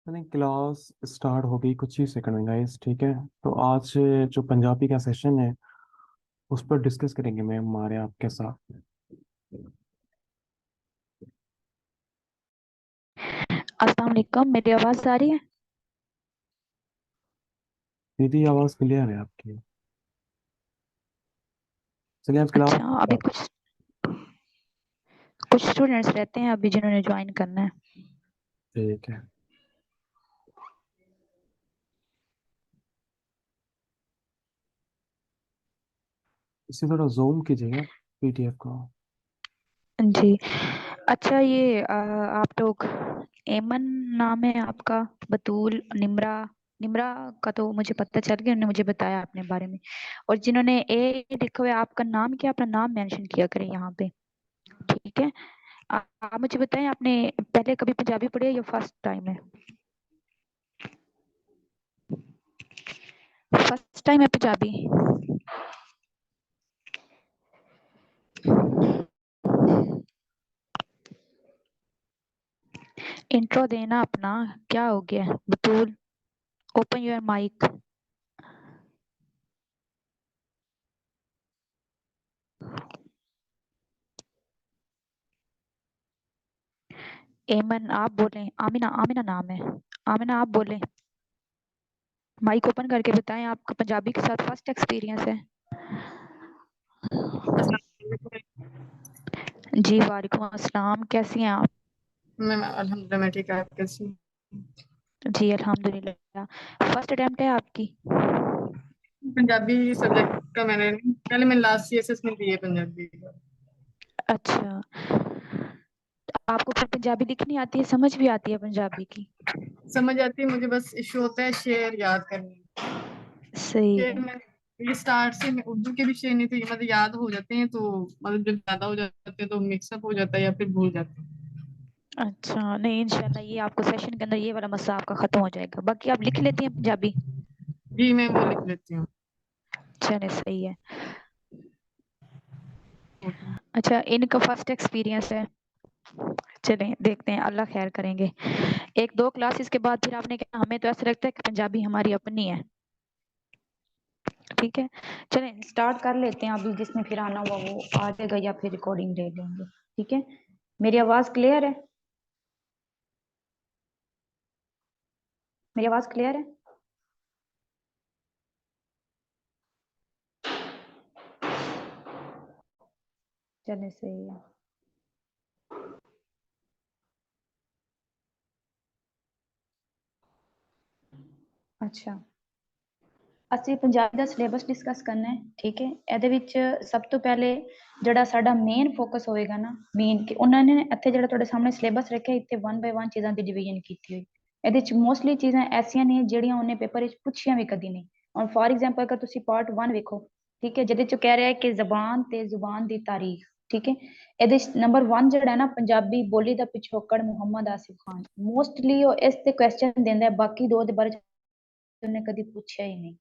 नहीं, class start हो गई कुछ ही सेकंड में गाइस। ठीक है, तो आज जो पंजाबी का सेशन है उस पर डिस्कस करेंगे मैम हमारे आपके साथ। अस्सलाम वालेकुम, मेरी आवाज़ आ रही है? दीदी आवाज़ क्लियर है आपकी। चलिए आज क्लास अच्छा, अभी कुछ कुछ स्टूडेंट्स रहते हैं अभी जिन्होंने ज्वाइन करना है। ठीक है। इसे थोड़ा जूम कीजिएगा पीडीएफ को। जी। अच्छा, ये आप लोग, एमन नाम है आपका, बतूल, निम्रा। निम्रा का तो मुझे पता चल गया, उन्होंने मुझे बताया अपने बारे में। और जिन्होंने ए लिखा हुआ है, आपका नाम क्या? अपना नाम मेंशन किया करें यहाँ पे। ठीक है। आप मुझे बताएं, आपने पहले कभी पंजाबी पढ़ी है या फर्स्ट टाइम है? फर्स्ट टाइम है पंजाबी? इंट्रो देना अपना। क्या हो गया बतूल? Open your mic. एमन आप बोले, आमिना, आमिना नाम है। आमिना आप बोले, माइक ओपन करके बताएं, आपका पंजाबी के साथ फर्स्ट एक्सपीरियंस है? अस्सलाम वालेकुम। जी वालेकुम अस्सलाम, कैसी हैं आप? मैं अल्हम्दुलिल्लाह, मैं ठीक है। आप कैसी हैं? जी अल्हम्दुलिल्लाह। फर्स्ट अटेम्प्ट है आपकी? पंजाबी सब्जेक्ट का मैंने लास्ट सीएसएस में दी है पंजाबी का। अच्छा, आपको फिर पंजाबी लिखनी आती है, समझ भी आती है पंजाबी की? समझ आती है मुझे, बस इशू होता है शेर याद करने। सही शेर है। में ये स्टार्ट से मैं उर्दू के भी शेर नहीं थे, मतलब याद हो जाते हैं तो मतलब जब ज्यादा हो जाते हैं तो मिक्सअप हो जाता है या फिर भूल जाते हैं। अच्छा, नहीं इंशाल्लाह ये आपको सेशन के अंदर ये वाला मसला आपका खत्म हो जाएगा। बाकी आप लिख लेती हैं पंजाबी? जी मैं वो लिख लेती हूँ। चले सही है। अच्छा, इनका फर्स्ट एक्सपीरियंस है। चलें देखते हैं, अल्लाह खैर करेंगे। एक दो क्लासेस के बाद फिर आपने कहा, हमें तो ऐसा लगता है कि पंजाबी हमारी अपनी है। ठीक है, चलें स्टार्ट कर लेते हैं। अभी जिसने फिर आना हुआ वो आ जाएगा या फिर रिकॉर्डिंग ले लेंगे। ठीक है, मेरी आवाज क्लियर है? मेरी आवाज क्लियर है? चलें सही है। अच्छा, ਅਸੀਂ ਪੰਜਾਬੀ ਦਾ ਸਿਲੇਬਸ ਡਿਸਕਸ ਕਰਨਾ ਹੈ। ਠੀਕ ਹੈ, ਇਹਦੇ ਵਿੱਚ ਸਭ ਤੋਂ ਪਹਿਲੇ ਜਿਹੜਾ ਸਾਡਾ ਮੇਨ ਫੋਕਸ ਹੋਏਗਾ ਨਾ, ਮੇਨ ਕਿ ਉਹਨਾਂ ਨੇ ਇੱਥੇ ਜਿਹੜਾ ਤੁਹਾਡੇ ਸਾਹਮਣੇ ਸਿਲੇਬਸ ਰੱਖਿਆ, ਇੱਥੇ 1 ਬਾਈ 1 ਚੀਜ਼ਾਂ ਦੀ ਡਿਵੀਜ਼ਨ ਕੀਤੀ ਹੋਈ। ਇਹਦੇ ਵਿੱਚ ਮੋਸਟਲੀ ਚੀਜ਼ਾਂ ਐਸੀਆਂ ਨੇ ਜਿਹੜੀਆਂ ਉਹਨੇ ਪੇਪਰ ਵਿੱਚ ਪੁੱਛੀਆਂ ਵੀ ਕਦੀ ਨਹੀਂ। ਹੁਣ ਫੋਰ ਐਗਜ਼ਾਮਪਲ ਅਗਰ ਤੁਸੀਂ ਪਾਰਟ 1 ਵੇਖੋ, ਠੀਕ ਹੈ, ਜਿਹਦੇ ਚ ਕਹਿ ਰਿਹਾ ਹੈ ਕਿ ਜ਼ਬਾਨ ਤੇ ਜ਼ੁਬਾਨ ਦੀ ਤਾਰੀਖ। ਠੀਕ ਹੈ, ਇਹਦੇ ਨੰਬਰ 1 ਜਿਹੜਾ ਹੈ ਨਾ, ਪੰਜਾਬੀ ਬੋਲੀ ਦਾ ਪਿਛੋਕੜ ਮੁਹੰਮਦ ਆਸਿਫ ਖਾਨ। ਮੋਸਟਲੀ ਉਹ ਇਸ ਤੇ ਕੁਐਸਚਨ ਦਿੰਦਾ ਹੈ, ਬਾਕੀ ਦੋ ਦੇ ਬਾਰੇ ਉਹਨੇ ਕਦੀ ਪੁੱਛਿਆ ਹੀ ਨਹੀਂ।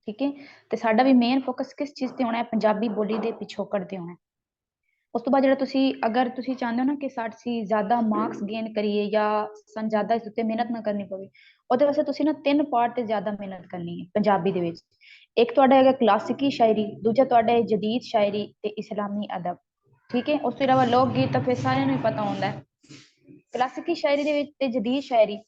ठीक है, तो साडा भी मेन फोकस किस चीज़ ते होना है? पंजाबी बोली दे पिछोकड़ ते होना है। उस तो बाद जिहड़ा तुसी, अगर तुसी चाहते हो ना कि साडी ज़्यादा मार्क्स गेन करिए या सन ज़्यादा इस उत्ते मेहनत ना करनी पवे, ओहदे वास्ते तुसी ना 3 पार्ट ते ज़्यादा मेहनत करनी है पंजाबी दे विच। एक तुहाडा हैगा क्लासिकी शायरी, दूजा तुहाडा है जदीद शायरी ते इस्लामी अदब। ठीक है, उस तो इलावा लोक गीत तो फिर सारिਆਂ ਨੂੰ पता होंदा है। क्लासिकी शायरी दे विच ते जदीद शायरी,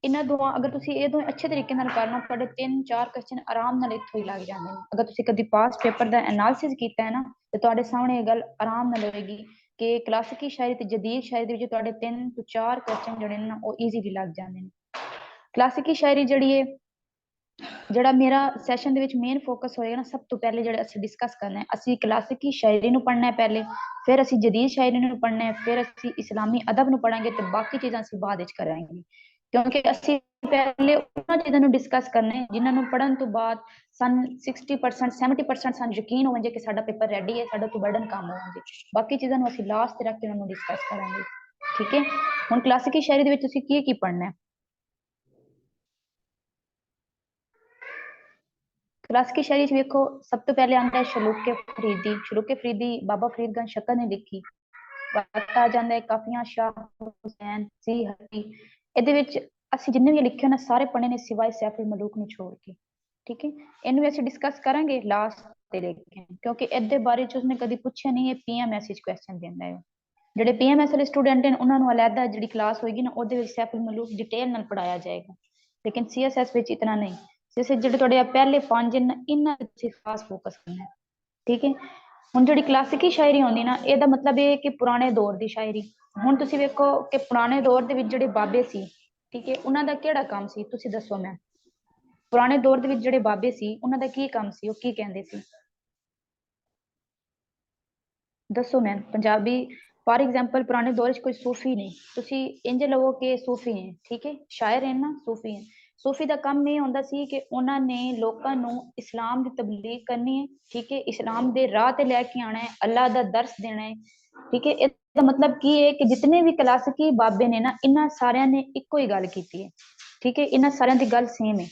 इन्हां दोवां अगर तुसी ये दोवें अच्छे तरीके नाल करना, तुहाडे 3-4 क्वेश्चन आराम नाल इत्थों ही लग जांदे ने। अगर तुसी कदी पास पेपर दा एनालिसिस कीता है ना, ते तुहाडे सामने ये गल आराम नाल होएगी कि क्लासिकी शायरी ते जदीद शायरी दे विच तुहाडे 3 ਤੋਂ 4 क्वेश्चन जेहड़े ने ना ਉਹ ईजीली लग जांदे ने। क्लासिकी शायरी ਜਿਹੜੀ है, ਜਿਹੜਾ ਮੇਰਾ ਸੈਸ਼ਨ ਦੇ ਵਿੱਚ ਮੇਨ ਫੋਕਸ ਹੋਏਗਾ ਨਾ, ਸਭ ਤੋਂ ਪਹਿਲੇ ਜਿਹੜੇ ਅਸੀਂ ਡਿਸਕਸ ਕਰਨਾ ਹੈ, ਅਸੀਂ ਕਲਾਸਿਕੀ ਸ਼ਾਇਰੀ ਨੂੰ ਪੜ੍ਹਨਾ ਹੈ ਪਹਿਲੇ, ਫਿਰ ਅਸੀਂ ਜਦੀਦ ਸ਼ਾਇਰੀ ਨੂੰ ਪੜ੍ਹਨਾ ਹੈ, ਫਿਰ ਅਸੀਂ ਇਸਲਾਮੀ ਅਦਬ ਨੂੰ ਪੜਾਂਗੇ ਤੇ ਬਾਕੀ ਚੀਜ਼ਾਂ ਅਸੀਂ ਬਾਅਦ ਵਿੱਚ ਕਰਾਂਗੇ। ਕਿਉਂਕਿ ਅਸੀਂ ਪਹਿਲੇ ਉਹਨਾਂ ਚੀਜ਼ਾਂ ਨੂੰ ਡਿਸਕਸ ਕਰਨਾ ਹੈ ਜਿਨ੍ਹਾਂ ਨੂੰ ਪੜ੍ਹਨ ਤੋਂ ਬਾਅਦ ਸਾਨੂੰ 60% 70% ਸਾਨੂੰ ਯਕੀਨ ਹੋ ਜਾਏ ਕਿ ਸਾਡਾ ਪੇਪਰ ਰੈਡੀ ਹੈ, ਸਾਡਾ ਤੋਂ ਬਰਡਨ ਕੰਮ ਹੋਣਗੇ। ਬਾਕੀ ਚੀਜ਼ਾਂ ਨੂੰ ਅਸੀਂ ਲਾਸਟ ਤੇ ਰੱਖ ਕੇ ਉਹਨਾਂ ਨੂੰ ਡਿਸਕਸ ਕਰਾਂਗੇ। ਠੀਕ ਹੈ, ਹੁਣ ਕਲਾਸਿਕੀ ਸ਼ਾਇਰੀ ਦੇ ਵਿੱਚ ਤੁਸੀਂ ਕੀ ਕੀ ਪੜ੍ਹਨਾ ਹੈ? क्लासिकी शायरी वेखो, सब तो पहले आता है शलूके फरीदी। शलूके फरीदी बाबा फरीद शक्कर ने लिखी। आ जाता है काफियां शाह हुसैन सी हरी। ਇਹਦੇ ਵਿੱਚ ਅਸੀਂ ਜਿੰਨੇ ਵੀ ਲਿਖੇ ਨਾ ਸਾਰੇ ਪੜ੍ਹੇ ਨੇ ਸਿਵਾਏ ਸੈਫੁਲ ਮਲੂਕ ਨੂੰ ਛੋੜ ਕੇ। ਠੀਕ ਹੈ, ਇਹਨੂੰ ਵੀ ਅਸੀਂ ਡਿਸਕਸ ਕਰਾਂਗੇ ਲਾਸਟ ਤੇ ਲੈ ਕੇ, ਕਿਉਂਕਿ ਇਹਦੇ ਬਾਰੇ ਚ ਉਸਨੇ ਕਦੀ ਪੁੱਛਿਆ ਨਹੀਂ ਹੈ। PMS ਵਿੱਚ ਕੁਐਸਚਨ ਦਿੰਦਾ ਹੈ। ਜਿਹੜੇ PMS ਵਾਲੇ ਸਟੂਡੈਂਟ ਨੇ ਉਹਨਾਂ ਨੂੰ ਅਲੱਗਾ ਜਿਹੜੀ ਕਲਾਸ ਹੋਏਗੀ ਨਾ ਉਹਦੇ ਵਿੱਚ ਸੈਫੁਲ ਮਲੂਕ ਡਿਟੇਲ ਨਾਲ ਪੜਾਇਆ ਜਾਏਗਾ, ਲੇਕਿਨ CSS ਵਿੱਚ ਇਤਨਾ ਨਹੀਂ। CSS ਜਿਹੜੇ ਤੁਹਾਡੇ ਪਹਿਲੇ 5 ਇਹਨਾਂ ਤੇ ਖਾਸ ਫੋਕਸ ਕਰਨਾ ਹੈ। ਠੀਕ ਹੈ, ਹੁਣ ਜਿਹੜੀ ਕਲਾਸਿਕੀ ਸ਼ਾਇਰੀ ਆਉਂਦੀ ਨਾ ਇਹਦਾ ਮਤਲਬ ਇਹ ਹੈ ਕਿ ਪੁਰਾਣੇ ਦੌਰ ਦੀ ਸ਼ਾਇਰੀ। ਹੁਣ ਤੁਸੀਂ ਵੇਖੋ ਕਿ ਪੁਰਾਣੇ ਦੌਰ ਦੇ ਵਿੱਚ ਜਿਹੜੇ ਬਾਬੇ ਸੀ, ਠੀਕ ਹੈ, ਉਹਨਾਂ ਦਾ ਕਿਹੜਾ ਕੰਮ ਸੀ ਤੁਸੀਂ ਦੱਸੋ। ਮੈਂ ਪੁਰਾਣੇ ਦੌਰ ਦੇ ਵਿੱਚ ਜਿਹੜੇ ਬਾਬੇ ਸੀ ਉਹਨਾਂ ਦਾ ਕੀ ਕੰਮ ਸੀ, ਉਹ ਕੀ ਕਹਿੰਦੇ ਸੀ ਦੱਸੋ। ਮੈਂ ਪੰਜਾਬੀ ਫॉर एग्जांपल ਪੁਰਾਣੇ ਦੌਰ ਵਿੱਚ ਕੋਈ ਸੂਫੀ ਨਹੀਂ, ਤੁਸੀਂ ਇੰਜ ਲਵੋ ਕਿ ਸੂਫੀ ਹੈ, ਠੀਕ ਹੈ, ਸ਼ਾਇਰ ਹੈ ਨਾ, ਸੂਫੀ ਹੈ। ਸੂਫੀ ਦਾ ਕੰਮ ਇਹ ਹੁੰਦਾ ਸੀ ਕਿ ਉਹਨਾਂ ਨੇ ਲੋਕਾਂ ਨੂੰ ਇਸਲਾਮ ਦੀ ਤਬਲੀਗ ਕਰਨੀ ਹੈ, ਠੀਕ ਹੈ, ਇਸਲਾਮ ਦੇ ਰਾਹ ਤੇ ਲੈ ਕੇ ਆਣਾ ਹੈ, ਅੱਲਾਹ ਦਾ ਦਰਸ ਦੇਣਾ ਹੈ। ਠੀਕ ਹੈ, ਇਹਦਾ ਮਤਲਬ ਕੀ ਹੈ ਕਿ ਜਿਤਨੇ ਵੀ ਕਲਾਸਿਕੀ ਬਾਬੇ ਨੇ ਨਾ ਇਹਨਾਂ ਸਾਰਿਆਂ ਨੇ ਇੱਕੋ ਹੀ ਗੱਲ ਕੀਤੀ ਹੈ। ਠੀਕ ਹੈ, ਇਹਨਾਂ ਸਾਰਿਆਂ ਦੀ ਗੱਲ ਸੇਮ ਹੈ।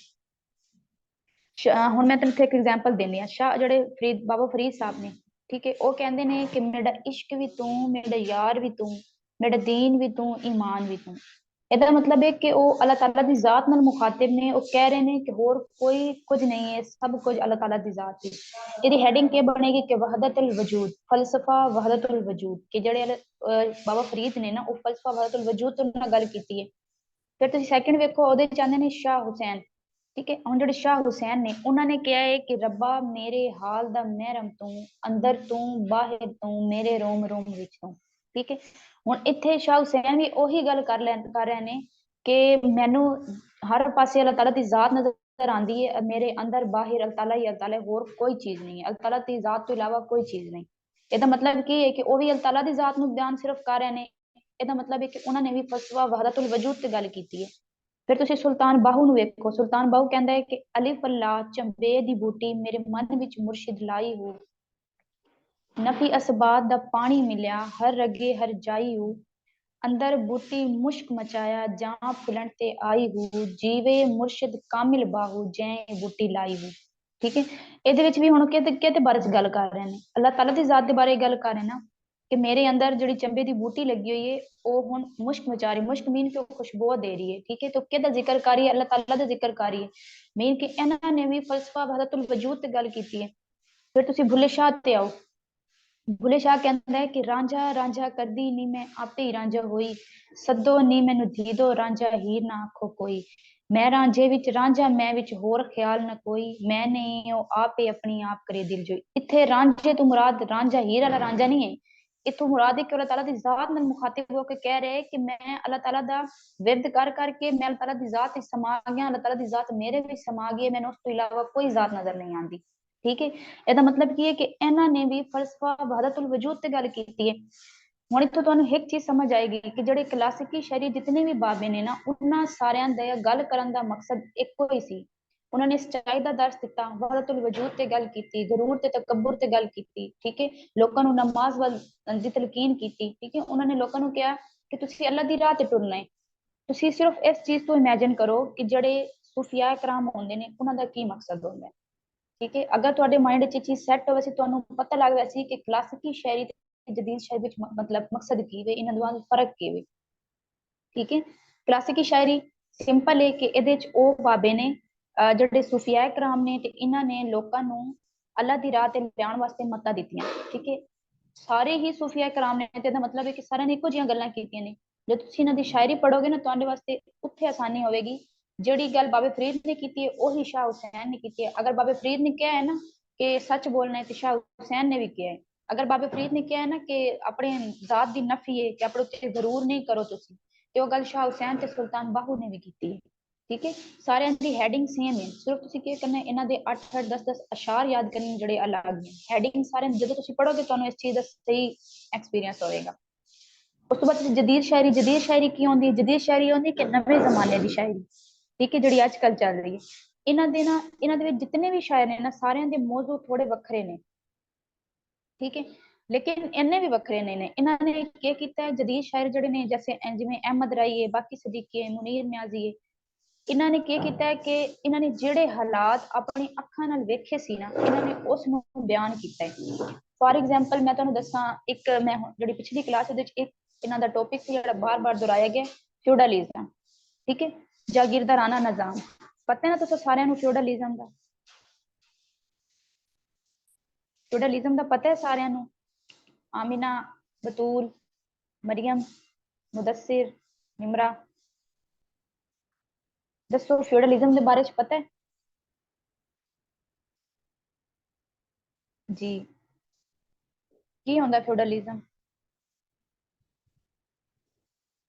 ਹੁਣ ਮੈਂ ਤੈਨੂੰ ਇੱਕ ਐਗਜ਼ਾਮਪਲ ਦਿੰਦੀ ਹਾਂ। ਸ਼ਾਹ ਜਿਹੜੇ ਬਾਬਾ ਫਰੀਦ ਸਾਹਿਬ ਨੇ, ਠੀਕ ਹੈ, ਉਹ ਕਹਿੰਦੇ ਨੇ ਕਿ ਮੇਰਾ ਇਸ਼ਕ ਵੀ ਤੂੰ, ਮੇਰਾ ਯਾਰ ਵੀ ਤੂੰ, ਮੇਰਾ ਦੀਨ ਵੀ ਤੂੰ, ਈਮਾਨ ਵੀ ਤੂੰ। ਇਹਦਾ ਮਤਲਬ ਹੈ ਕਿ ਉਹ ਅੱਲਾਹ ਤਾਲਾ ਦੀ ਜ਼ਾਤ ਨਾਲ ਮੁਖਾਤਿਬ ਨੇ। ਉਹ ਕਹਿ ਰਹੇ ਨੇ ਕਿ ਹੋਰ ਕੋਈ ਕੁਝ ਨਹੀਂ ਹੈ, ਸਭ ਕੁਝ ਅੱਲਾਹ ਤਾਲਾ ਦੀ ਜ਼ਾਤ ਹੈ। ਇਹਦੀ ਹੈਡਿੰਗ ਕੀ ਬਣੇਗੀ ਕਿ ਵਹਦਤੁਲ ਵਜੂਦ, ਫਲਸਫਾ ਵਹਦਤੁਲ ਵਜੂਦ। ਕਿ ਜਿਹੜੇ ਬਾਬਾ ਫਰੀਦ ਨੇ ਨਾ ਉਹ ਫਲਸਫਾ ਵਹਦਤੁਲ ਵਜੂਦ ਤੋਂ ਨਾਲ ਗੱਲ ਕੀਤੀ ਹੈ। ਫਿਰ ਤੁਸੀਂ ਸੈਕਿੰਡ ਵੇਖੋ, ਉਹਦੇ ਚਾਹੁੰਦੇ ਨੇ ਸ਼ਾਹ ਹੁਸੈਨ। ਠੀਕ ਹੈ, ਹੁਣ ਜਿਹੜੇ ਸ਼ਾਹ ਹੁਸੈਨ ਨੇ ਉਹਨਾਂ ਨੇ ਕਿਹਾ ਹੈ ਕਿ ਰੱਬਾ ਮੇਰੇ ਹਾਲ ਦਾ ਮਹਿਰਮ ਤੂੰ, ਅੰਦਰ ਤੂੰ ਬਾਹਰ ਤੂੰ, ਮੇਰੇ ਰੋਮ ਰੋਮ ਵਿੱਚ ਤੂੰ। ਠੀਕ ਹੈ, ਹੁਣ ਇੱਥੇ ਸ਼ਾਹ ਹੁਸੈਨ ਵੀ ਉਹੀ ਗੱਲ ਕਰ ਰਹੇ ਨੇ ਕਿ ਮੈਨੂੰ ਹਰ ਪਾਸੇ ਅੱਲਾਹ ਤਾਲਾ ਦੀ ਜ਼ਾਤ ਨਜ਼ਰ ਆਉਂਦੀ ਹੈ, ਮੇਰੇ ਅੰਦਰ ਬਾਹਰ ਅੱਲਾਹ ਤਾਲਾ ਹੀ ਅੱਲਾਹ ਤਾਲਾ, ਹੋਰ ਕੋਈ ਚੀਜ਼ ਨਹੀਂ ਹੈ, ਅੱਲਾਹ ਤਾਲਾ ਦੀ ਜ਼ਾਤ ਤੋਂ ਇਲਾਵਾ ਕੋਈ ਚੀਜ਼ ਨਹੀਂ। ਇਹਦਾ ਮਤਲਬ ਕੀ ਹੈ ਕਿ ਉਹ ਵੀ ਅੱਲਾਹ ਤਾਲਾ ਦੀ ਜ਼ਾਤ ਨੂੰ ਬਿਆਨ ਸਿਰਫ ਕਰ ਰਹੇ ਨੇ। ਇਹਦਾ ਮਤਲਬ ਹੈ ਕਿ ਉਹਨਾਂ ਨੇ ਵੀ ਫਲਸਫਾ ਵਹਦਤੁਲ ਵਜੂਦ ਤੇ ਗੱਲ ਕੀਤੀ ਹੈ। ਫਿਰ ਤੁਸੀਂ ਸੁਲਤਾਨ ਬਾਹੂ ਨੂੰ ਵੇਖੋ। ਸੁਲਤਾਨ ਬਾਹੂ ਕਹਿੰਦਾ ਹੈ ਕਿ ਅਲਿਫ ਅੱਲਾ ਚੰਬੇ ਦੀ ਬੂਟੀ ਮੇਰੇ ਮਨ ਵਿੱਚ ਮੁਰਸ਼ਿਦ ਲਾਈ ਹੋ, ਨਫੀ ਅਸਬਾਤ ਦਾ ਪਾਣੀ ਮਿਲਿਆ ਹਰ ਰਗੇ ਹਰ ਜਾਈ ਹੋ, ਅੰਦਰ ਬੂਟੀ ਮੁਸ਼ਕ ਮਚਾਇਆ ਜਾਂ ਫੁੱਲਣ ਤੇ ਆਈ ਹੋ, ਜੀਵੇ ਮੁਰਸ਼ਿਦ ਕਾਮਿਲ ਬਾਹੂ ਜੈ ਬੂਟੀ ਲਾਈ ਹੋ। ਠੀਕ ਹੈ, ਇਹਦੇ ਵਿੱਚ ਵੀ ਹੁਣ ਕਿਹਦੇ ਬਾਰੇ ਚ ਗੱਲ ਕਰ ਰਹੇ ਨੇ, ਅੱਲਾਹ ਤਾਲਾ ਦੀ ਜ਼ਾਤ ਦੇ ਬਾਰੇ ਗੱਲ ਕਰ ਰਹੇ ਨਾ ਕਿ ਮੇਰੇ ਅੰਦਰ ਜਿਹੜੀ ਚੰਬੇ ਦੀ ਬੂਟੀ ਲੱਗੀ ਹੋਈ ਹੈ ਉਹ ਹੁਣ ਮੁਸ਼ਕ ਮਚਾ ਰਹੀ। ਮੁਸ਼ਕ ਮੀਨ ਕਿ ਉਹ ਖੁਸ਼ਬੂ ਦੇ ਰਹੀ ਹੈ। ਠੀਕ ਹੈ, तो ਕਿਹਦਾ ਜ਼ਿਕਰ ਕਰ ਰਹੀ ਹੈ, ਅੱਲਾਹ ਤਾਲਾ ਦਾ ਜ਼ਿਕਰ ਕਰ ਰਹੀ ਹੈ। ਮੀਨ ਕਿ ਇਹਨਾਂ ਨੇ ਵੀ ਫਲਸਫਾ ਵਹਦਤੁਲ ਵਜੂਦ ਤੇ ਗੱਲ ਕੀਤੀ ਹੈ। ਫਿਰ ਤੁਸੀਂ ਭੁੱਲੇ ਸ਼ਾਹ ਤੇ ਆਓ। ਭੁੱਲੇ ਸ਼ਾਹ ਕਹਿੰਦਾ ਹੈ ਕਿ ਰਾਂਝਾ ਰਾਂਝਾ ਕਰਦੀ ਨੀ ਮੈਂ ਆਪੇ ਹੀ ਰਾਂਝਾ ਹੋਈ, ਸੱਦੋ ਨੀ ਮੈਨੂੰ ਧੀਦੋ ਰਾਂਝਾ ਹੀਰ ਨਾ ਆਖੋ ਕੋਈ, ਮੈਂ ਰਾਂਝੇ ਵਿੱਚ ਰਾਂਝਾ ਮੈਂ ਵਿੱਚ ਹੋਰ ਖਿਆਲ ਨਾ ਕੋਈ, ਮੈਂ ਨਹੀਂ ਉਹ ਆਪੇ ਆਪਣੀ ਆਪ ਕਰੇ ਦਿਲ ਜੋਈ। ਇੱਥੇ ਰਾਂਝੇ ਤੋਂ ਮੁਰਾਦ ਰਾਂਝਾ ਹੀਰ ਵਾਲਾ ਰਾਂਝਾ ਨਹੀਂ ਹੈ। इतों मुराद है कि अल्लाह ताला दी जात नाल मुखातिब होकर कह रहे कि मैं अल्लाह ताला दा विरद कर करके मैं अल्लाह ताला दी जात विच समा गया, अल्लाह ताला दी जात मेरे विच समा गई है, मैंने उस तो इलावा कोई जात नजर नहीं आती। ठीक है, ਇਹਦਾ ਮਤਲਬ ਕੀ ਹੈ ਕਿ ਇਹਨਾਂ ਨੇ ਵੀ ਫਲਸਫਾ ਵਹਦਤੁਲ ਵਜੂਦ ਤੇ ਗੱਲ ਕੀਤੀ ਹੈ। ਹੁਣ ਇੱਥੋਂ ਤੁਹਾਨੂੰ ਇੱਕ ਚੀਜ਼ ਸਮਝ ਆਏਗੀ ਕਿ ਜਿਹੜੇ ਕਲਾਸਿਕੀ ਸ਼ਾਇਰੀ ਜਿਤਨੇ ਵੀ ਬਾਬੇ ਨੇ ਨਾ ਉਹਨਾਂ ਸਾਰਿਆਂ ਦਾ ਗੱਲ ਕਰਨ ਦਾ ਮਕਸਦ ਇੱਕੋ ਹੀ ਸੀ। ਉਹਨਾਂ ਨੇ ਸੱਚਾਈ ਦਾ ਦਰਸ ਦਿੱਤਾ, ਵਹਦਤੁਲ ਵਜੂਦ ਤੇ ਗੱਲ ਕੀਤੀ, ਗਰੂਰ ਤੇ ਤਕੱਬੁਰ ਤੇ ਗੱਲ ਕੀਤੀ। ਠੀਕ ਹੈ, ਲੋਕਾਂ ਨੂੰ ਨਮਾਜ਼ ਵੱਲ ਦੀ ਤਲਕੀਨ ਕੀਤੀ। ਠੀਕ ਹੈ, ਉਹਨਾਂ ਨੇ ਲੋਕਾਂ ਨੂੰ ਕਿਹਾ ਕਿ ਤੁਸੀਂ ਅੱਲਾਹ ਦੀ ਰਾਹ ਤੇ ਟੁਰਨਾ ਹੈ। ਤੁਸੀਂ ਸਿਰਫ ਇਸ ਚੀਜ਼ ਤੋਂ ਇਮੇਜਿਨ ਕਰੋ ਕਿ ਜਿਹੜੇ ਸੂਫੀਆ ਕਰਾਮ ਹੁੰਦੇ ਨੇ ਉਹਨਾਂ ਦਾ ਕੀ ਮਕਸਦ ਹੁੰਦਾ ਹੈ। ਠੀਕ ਹੈ, ਅਗਰ ਤੁਹਾਡੇ ਮਾਈਂਡ 'ਚ ਇਹ ਚੀਜ਼ ਸੈੱਟ ਹੋਵੇ ਸੀ, ਤੁਹਾਨੂੰ ਪਤਾ ਲੱਗ ਰਿਹਾ ਸੀ ਕਿ ਕਲਾਸਿਕੀ ਸ਼ਾਇਰੀ ਤੇ ਜਦੀਦ ਸ਼ਾਇਰੀ ਵਿੱਚ ਮਤਲਬ ਮਕਸਦ ਕੀ ਵੇ, ਇਹਨਾਂ ਦੋਵਾਂ ਵਿੱਚ ਫਰਕ ਕੀ ਵੇ। ਠੀਕ ਹੈ, ਕਲਾਸਿਕੀ ਸ਼ਾਇਰੀ ਸਿੰਪਲ ਹੈ ਕਿ ਇਹਦੇ 'ਚ ਉਹ ਬਾਬੇ ਨੇ ਜਿਹੜੇ ਸੂਫੀਆ ਕਰਾਮ ਨੇ ਤੇ ਇਹਨਾਂ ਨੇ ਲੋਕਾਂ ਨੂੰ ਅੱਲਾਹ ਦੀ ਰਾਹ ਤੇ ਲਿਆਉਣ ਵਾਸਤੇ ਮੱਤਾਂ ਦਿੱਤੀਆਂ। ਠੀਕ ਹੈ, ਸਾਰੇ ਹੀ ਸੂਫੀਆ ਕਰਾਮ ਨੇ ਤੇ ਇਹਦਾ ਮਤਲਬ ਹੈ ਕਿ ਸਾਰਿਆਂ ਨੇ ਇੱਕੋ ਜਿਹੀਆਂ ਗੱਲਾਂ ਕੀਤੀਆਂ ਨੇ। ਜੇ ਤੁਸੀਂ ਇਹਨਾਂ ਦੀ ਸ਼ਾਇਰੀ ਪੜੋਗੇ ਨਾ ਤੁਹਾਡੇ ਵਾਸਤੇ ਉੱਥੇ ਆਸਾਨੀ ਹੋਵੇਗੀ। ਜਿਹੜੀ ਗੱਲ ਬਾਬੇ ਫਰੀਦ ਨੇ ਕੀਤੀ ਹੈ ਉਹੀ ਸ਼ਾਹ ਹੁਸੈਨ ਨੇ ਕੀਤੀ ਹੈ। ਅਗਰ ਬਾਬੇ ਫਰੀਦ ਨੇ ਕਿਹਾ ਹੈ ਨਾ ਕਿ ਸੱਚ ਬੋਲਣਾ ਹੈ ਤੇ ਸ਼ਾਹ ਹੁਸੈਨ ਨੇ ਵੀ ਕਿਹਾ ਹੈ। ਅਗਰ ਬਾਬੇ ਫਰੀਦ ਨੇ ਕਿਹਾ ਹੈ ਨਾ ਕਿ ਆਪਣੇ ਜ਼ਾਤ ਦੀ ਨਫੀ ਹੈ ਕਿ ਆਪਣੇ ਉੱਤੇ ਗਰੂਰ ਨਹੀਂ ਕਰੋ ਤੁਸੀਂ, ਤੇ ਉਹ ਗੱਲ ਸ਼ਾਹ ਹੁਸੈਨ ਤੇ ਸੁਲਤਾਨ ਬਾਹੂ ਨੇ ਵੀ ਕੀਤੀ ਹੈ। ਠੀਕ ਹੈ, ਸਾਰਿਆਂ ਦੀ ਹੈਡਿੰਗ ਸੇਮ ਹੈ। ਸਿਰਫ ਤੁਸੀਂ ਕੀ ਕਰਨਾ, ਇਹਨਾਂ ਦੇ 8-8 10-10 ਅਸ਼ਾਰ ਯਾਦ ਕਰਨੇ ਜਿਹੜੇ ਅਲੱਗ ਨੇ। ਹੈਡਿੰਗ ਸਾਰਿਆਂ ਜਦੋਂ ਤੁਸੀਂ ਪੜੋਗੇ ਤੁਹਾਨੂੰ ਇਸ ਚੀਜ਼ ਦਾ ਸਹੀ ਐਕਸਪੀਰੀਅੰਸ ਹੋਵੇਗਾ। ਉਸ ਤੋਂ ਬਾਅਦ ਜਦੀਦ ਸ਼ਾਇਰੀ। ਜਦੀਦ ਸ਼ਾਇਰੀ ਕੀ ਹੁੰਦੀ ਹੈ? ਜਦੀਦ ਸ਼ਾਇਰੀ ਹੁੰਦੀ ਕਿ ਨਵੇਂ ਜ਼ਮਾਨੇ ਦੀ ਸ਼ਾਇਰੀ। ਠੀਕ ਹੈ, ਜਿਹੜੀ ਅੱਜ ਕੱਲ ਚੱਲ ਰਹੀ ਹੈ। ਇਹਨਾਂ ਦੇ ਵਿੱਚ ਜਿਤਨੇ ਵੀ ਸ਼ਾਇਰ ਨੇ ਨਾ ਸਾਰਿਆਂ ਦੇ ਮੌਜੂ ਥੋੜੇ ਵੱਖਰੇ ਨੇ। ਠੀਕ ਹੈ, ਲੇਕਿਨ ਇੰਨੇ ਵੀ ਵੱਖਰੇ ਨਹੀਂ ਨੇ। ਇਹਨਾਂ ਨੇ ਕੀ ਕੀਤਾ ਹੈ, ਜਦੀਦ ਸ਼ਾਇਰ ਜਿਹੜੇ ਨੇ ਜੈਸੇ ਜਿਵੇਂ ਅਹਿਮਦ ਰਾਈ ਹੈ, ਬਾਕੀ ਸਦੀਕੀ ਹੈ, ਮੁਨੀਰ ਨਿਆਜ਼ੀ ਹੈ, ਇਹਨਾਂ ਨੇ ਕੀ ਕੀਤਾ ਹੈ ਕਿ ਇਹਨਾਂ ਨੇ ਜਿਹੜੇ ਹਾਲਾਤ ਆਪਣੀ ਅੱਖਾਂ ਨਾਲ ਵੇਖੇ ਸੀ ਨਾ ਇਹਨਾਂ ਨੇ ਉਸ ਨੂੰ ਬਿਆਨ ਕੀਤਾ ਹੈ। ਫॉर एग्जांपल ਮੈਂ ਤੁਹਾਨੂੰ ਦੱਸਾਂ, ਇੱਕ ਮੈਂ ਜਿਹੜੀ ਪਿਛਲੀ ਕਲਾਸ ਉਹਦੇ ਵਿੱਚ ਇੱਕ ਇਹਨਾਂ ਦਾ ਟੌਪਿਕ ਸੀ ਜਿਹੜਾ ਬਾਰ-ਬਾਰ ਦੁਹਰਾਇਆ ਗਿਆ, ਫਿਊਡਲਿਜ਼ਮ। ਠੀਕ ਹੈ, जागीरदाराना निजाम पता है ना तुसें सारिਆਂ ਨੂੰ फ्यूडलिज्म ਦਾ फ्यूडलिज्म ਦਾ पता है सारिਆਂ ਨੂੰ आमिना बतूल मरियम मुदस्सिर निमरा दसो फ्यूडलिज्म के बारे च पता है जी की होंदा फ्यूडलिज्म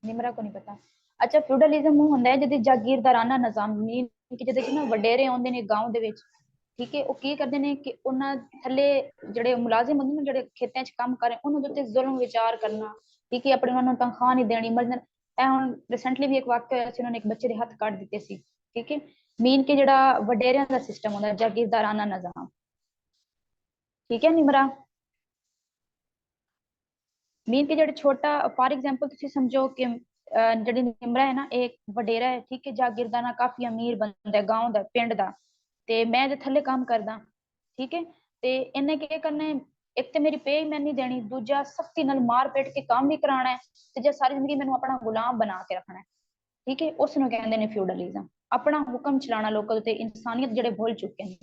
निमरा को नहीं पता अच्छा फ्यूडलिज्म ਉਹ ਹੁੰਦਾ ਹੈ ਜਿਹਦੇ ਜਾਗੀਰਦਾਰਾਨਾ ਨਿਜ਼ਾਮ ਮੀਨ ਕਿ ਜਿਹਦੇ ਚ ਨਾ ਵਡੇਰੇ ਆਉਂਦੇ ਨੇ ਗਾਉਂ ਦੇ ਵਿੱਚ ਠੀਕ ਹੈ ਉਹ ਕੀ ਕਰਦੇ ਨੇ ਕਿ ਉਹਨਾਂ ਥੱਲੇ ਜਿਹੜੇ ਮੁਲਾਜ਼ਮ ਹੁੰਦੇ ਨੇ ਜਿਹੜੇ ਖੇਤਾਂ 'ਚ ਕੰਮ ਕਰ ਰਹੇ ਉਹਨਾਂ ਦੇ ਉੱਤੇ ਜ਼ੁਲਮ ਵਿਚਾਰ ਕਰਨਾ ਠੀਕ ਹੈ ਆਪਣੇ ਉਹਨਾਂ ਨੂੰ ਤਨਖਾਹ ਨਹੀਂ ਦੇਣੀ ਮਤਲਬ ਇਹ ਹੁਣ ਰੀਸੈਂਟਲੀ ਵੀ ਇੱਕ ਵਾਕਿਆ ਹੋਇਆ ਸੀ ਉਹਨਾਂ ਨੇ ਇੱਕ ਬੱਚੇ ਦੇ ਹੱਥ ਕੱਟ ਦਿੱਤੇ ਸੀ ਠੀਕ ਹੈ ਮੀਨ ਕਿ ਜਿਹੜਾ ਵਡੇਰਿਆਂ ਦਾ ਸਿਸਟਮ ਹੁੰਦਾ ਜਾਗੀਰਦਾਰਾਨਾ ਨਿਜ਼ਾਮ ਠੀਕ ਹੈ ਨਿਮਰਾ मीन के ਜਿਹੜੇ ਛੋਟਾ ਫॉर एग्जांपल ਤੁਸੀਂ ਸਮਝੋ ਕਿ ਜਿਹੜੀ ਨਿਮਰਾ ਹੈ ਨਾ ਇੱਕ ਵਡੇਰਾ ਹੈ ਠੀਕ ਹੈ ਜਾਗੀਰਦਾਨਾ ਕਾਫੀ ਅਮੀਰ ਬੰਦਾ ਹੈ ਗਾਉਂ ਦਾ ਪਿੰਡ ਦਾ ਤੇ ਮੈਂ ਜੇ ਥੱਲੇ ਕੰਮ ਕਰਦਾ ਠੀਕ ਹੈ ਤੇ ਇਹਨੇ ਕੀ ਕਰਨਾ ਹੈ ਇੱਕ ਤੇ ਮੇਰੀ ਪੇ ਮੈਂ ਨਹੀਂ ਦੇਣੀ ਦੂਜਾ ਸਖਤੀ ਨਾਲ ਮਾਰ ਪੇਟ ਕੇ ਕੰਮ ਵੀ ਕਰਾਉਣਾ ਹੈ ਤੇ ਜੇ ਸਾਰੀ ਜ਼ਿੰਦਗੀ ਮੈਨੂੰ ਆਪਣਾ ਗੁਲਾਮ ਬਣਾ ਕੇ ਰੱਖਣਾ ਹੈ ਠੀਕ ਹੈ ਉਸ ਨੂੰ ਕਹਿੰਦੇ ਨੇ ਫਿਊਡਲਿਜ਼ਮ ਆਪਣਾ ਹੁਕਮ ਚਲਾਉਣਾ ਲੋਕਾਂ ਤੇ ਇਨਸਾਨੀਅਤ ਜਿਹੜੇ ਭੁੱਲ ਚੁੱਕੇ ਨੇ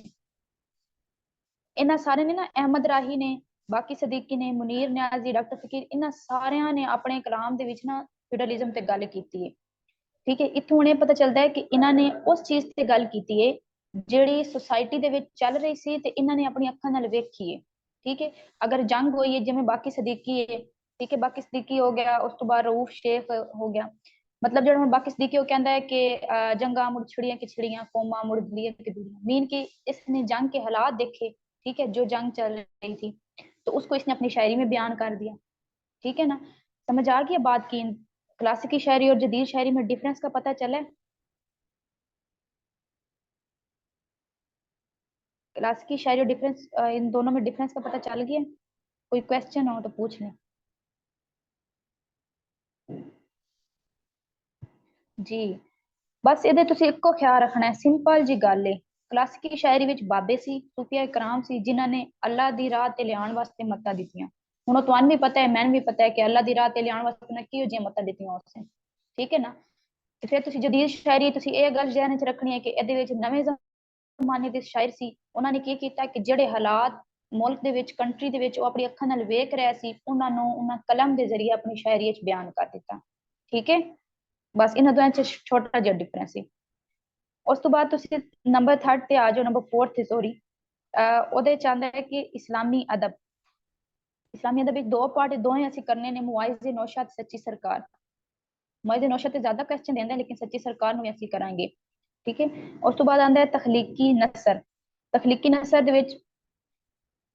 ਇਹਨਾਂ ਸਾਰੇ ਨੇ ਨਾ ਅਹਿਮਦ ਰਾਹੀ ਨੇ ਬਾਕੀ ਸਦੀਕੀ ਨੇ ਮੁਨੀਰ ਨਿਆਜ਼ੀ ਡਾਕਟਰ ਫਕੀਰ ਇਹਨਾਂ ਸਾਰਿਆਂ ਨੇ ਆਪਣੇ ਕਲਾਮ ਦੇ ਵਿੱਚ ਨਾ ਫਿਊਡਲਿਜ਼ਮ ਤੇ ਗੱਲ ਕੀਤੀ ਹੈ ਠੀਕ ਹੈ ਇੱਥੋਂ ਹੁਣ ਇਹ ਪਤਾ ਚੱਲਦਾ ਹੈ ਕਿ ਇਹਨਾਂ ਨੇ ਉਸ ਚੀਜ਼ ਤੇ ਗੱਲ ਕੀਤੀ ਹੈ ਜਿਹੜੀ ਸੁਸਾਇਟੀ ਦੇ ਵਿੱਚ ਚੱਲ ਰਹੀ ਸੀ ਤੇ ਇਹਨਾਂ ਨੇ ਆਪਣੀ ਅੱਖਾਂ ਨਾਲ ਵੇਖੀ ਹੈ ਠੀਕ ਹੈ ਅਗਰ ਜੰਗ ਹੋਈ ਹੈ ਜਿਵੇਂ ਬਾਕੀ ਸਦੀਕੀ ਹੈ ਠੀਕ ਹੈ ਬਾਕੀ ਸਦੀਕੀ ਹੋ ਗਿਆ ਉਸ ਤੋਂ ਬਾਅਦ ਰਊਫ ਸ਼ੇਖ ਹੋ ਗਿਆ ਮਤਲਬ ਜਿਹੜਾ ਹੁਣ ਬਾਕੀ ਸਦੀਕੀ ਉਹ ਕਹਿੰਦਾ ਹੈ ਕਿ ਜੰਗਾਂ ਮੁੜ ਛਿੜੀਆਂ ਕਿ ਛਿੜੀਆਂ ਕੌਮਾਂ ਮੁੜ ਦਲੀਆਂ ਕਿ ਦੁਨੀਆਂ मीन कि इसने जंग के हालात देखे ठीक है जो जंग चल रही थी तो उसको इसने अपनी शायरी में बयान कर दिया ठीक है ना समझ आ गया बात की क्लासिकी शायरी और जदीद शायरी में डिफरेंस का पता चला क्लासिकी शायरी और डिफरेंस इन दोनों में डिफरेंस का पता चल गया कोई क्वेश्चन हो तो पूछ लें जी बस ਇਹਦੇ ਤੁਸੀਂ ਇੱਕੋ ਖਿਆਲ ਰੱਖਣਾ ਹੈ ਸਿੰਪਲ ਜੀ ਗੱਲ ਹੈ ਕਲਾਸਿਕੀ ਸ਼ਾਇਰੀ ਵਿੱਚ ਬਾਬੇ ਸੀ ਸੂਫੀਆ ਇਕਰਾਮ ਸੀ ਜਿਨ੍ਹਾਂ ਨੇ ਅੱਲਾ ਦੀ ਰਾਹ ਤੇ ਲਿਆਉਣ ਵਾਸਤੇ ਮੱਤਾਂ ਦਿੱਤੀਆਂ ਹੁਣ ਉਹ ਤੁਹਾਨੂੰ ਵੀ ਪਤਾ ਹੈ ਮੈਨੂੰ ਵੀ ਪਤਾ ਹੈ ਕਿ ਅੱਲਾ ਦੀ ਰਾਹ ਤੇ ਲਿਆਉਣ ਵਾਸਤੇ ਉਹਨਾਂ ਕਿਹੋ ਜਿਹੀਆਂ ਮੱਤਾਂ ਦਿੱਤੀਆਂ ਉਸਨੇ ਠੀਕ ਹੈ ਨਾ ਤੇ ਫਿਰ ਤੁਸੀਂ ਜਦੀਦ ਸ਼ਾਇਰੀ ਤੁਸੀਂ ਇਹ ਗੱਲ ਜ਼ਿਹਨ 'ਚ ਰੱਖਣੀ ਹੈ ਕਿ ਇਹਦੇ ਵਿੱਚ ਨਵੇਂ ਜ਼ਮਾਨੇ ਦੇ ਸ਼ਾਇਰ ਸੀ ਉਹਨਾਂ ਨੇ ਕੀ ਕੀਤਾ ਕਿ ਜਿਹੜੇ ਹਾਲਾਤ ਮੁਲਕ ਦੇ ਵਿੱਚ ਕੰਟਰੀ ਦੇ ਵਿੱਚ ਉਹ ਆਪਣੀ ਅੱਖਾਂ ਨਾਲ ਵੇਖ ਰਿਹਾ ਸੀ ਉਹਨਾਂ ਨੂੰ ਉਹਨਾਂ ਕਲਮ ਦੇ ਜ਼ਰੀਏ ਆਪਣੀ ਸ਼ਾਇਰੀ 'ਚ ਬਿਆਨ ਕਰ ਦਿੱਤਾ ਠੀਕ ਹੈ ਬਸ ਇਹਨਾਂ ਦੋਹਾਂ 'ਚ ਛੋਟਾ ਜਿਹਾ ਡਿਫਰੈਂਸ ਹੈ ਉਸ ਤੋਂ ਬਾਅਦ ਤੁਸੀਂ ਨੰਬਰ 3 ਤੇ ਆ ਜਾਓ ਨੰਬਰ 4 ਤੇ ਸੋਰੀ ਉਹਦੇ ਚ ਆਉਂਦਾ ਹੈ ਕਿ ਇਸਲਾਮੀ ਅਦਬ ਵਿੱਚ ਦੋ ਪਾਰਟ ਦੋਵੇਂ ਅਸੀਂ ਕਰਨੇ ਨੇ ਮੁਆਇਜ਼ੇ ਨੌਸ਼ਾਦ ਸੱਚੀ ਸਰਕਾਰ ਮੁਆਇਜ਼ੇ ਨੌਸ਼ਾਦ ਤੇ ਜ਼ਿਆਦਾ ਕੁਐਸਚਨ ਦਿੰਦਾ ਲੇਕਿਨ ਸੱਚੀ ਸਰਕਾਰ ਨੂੰ ਵੀ ਅਸੀਂ ਕਰਾਂਗੇ ਠੀਕ ਹੈ ਉਸ ਤੋਂ ਬਾਅਦ ਆਉਂਦਾ ਹੈ ਤਖਲੀਕੀ ਨਸਰ ਦੇ ਵਿੱਚ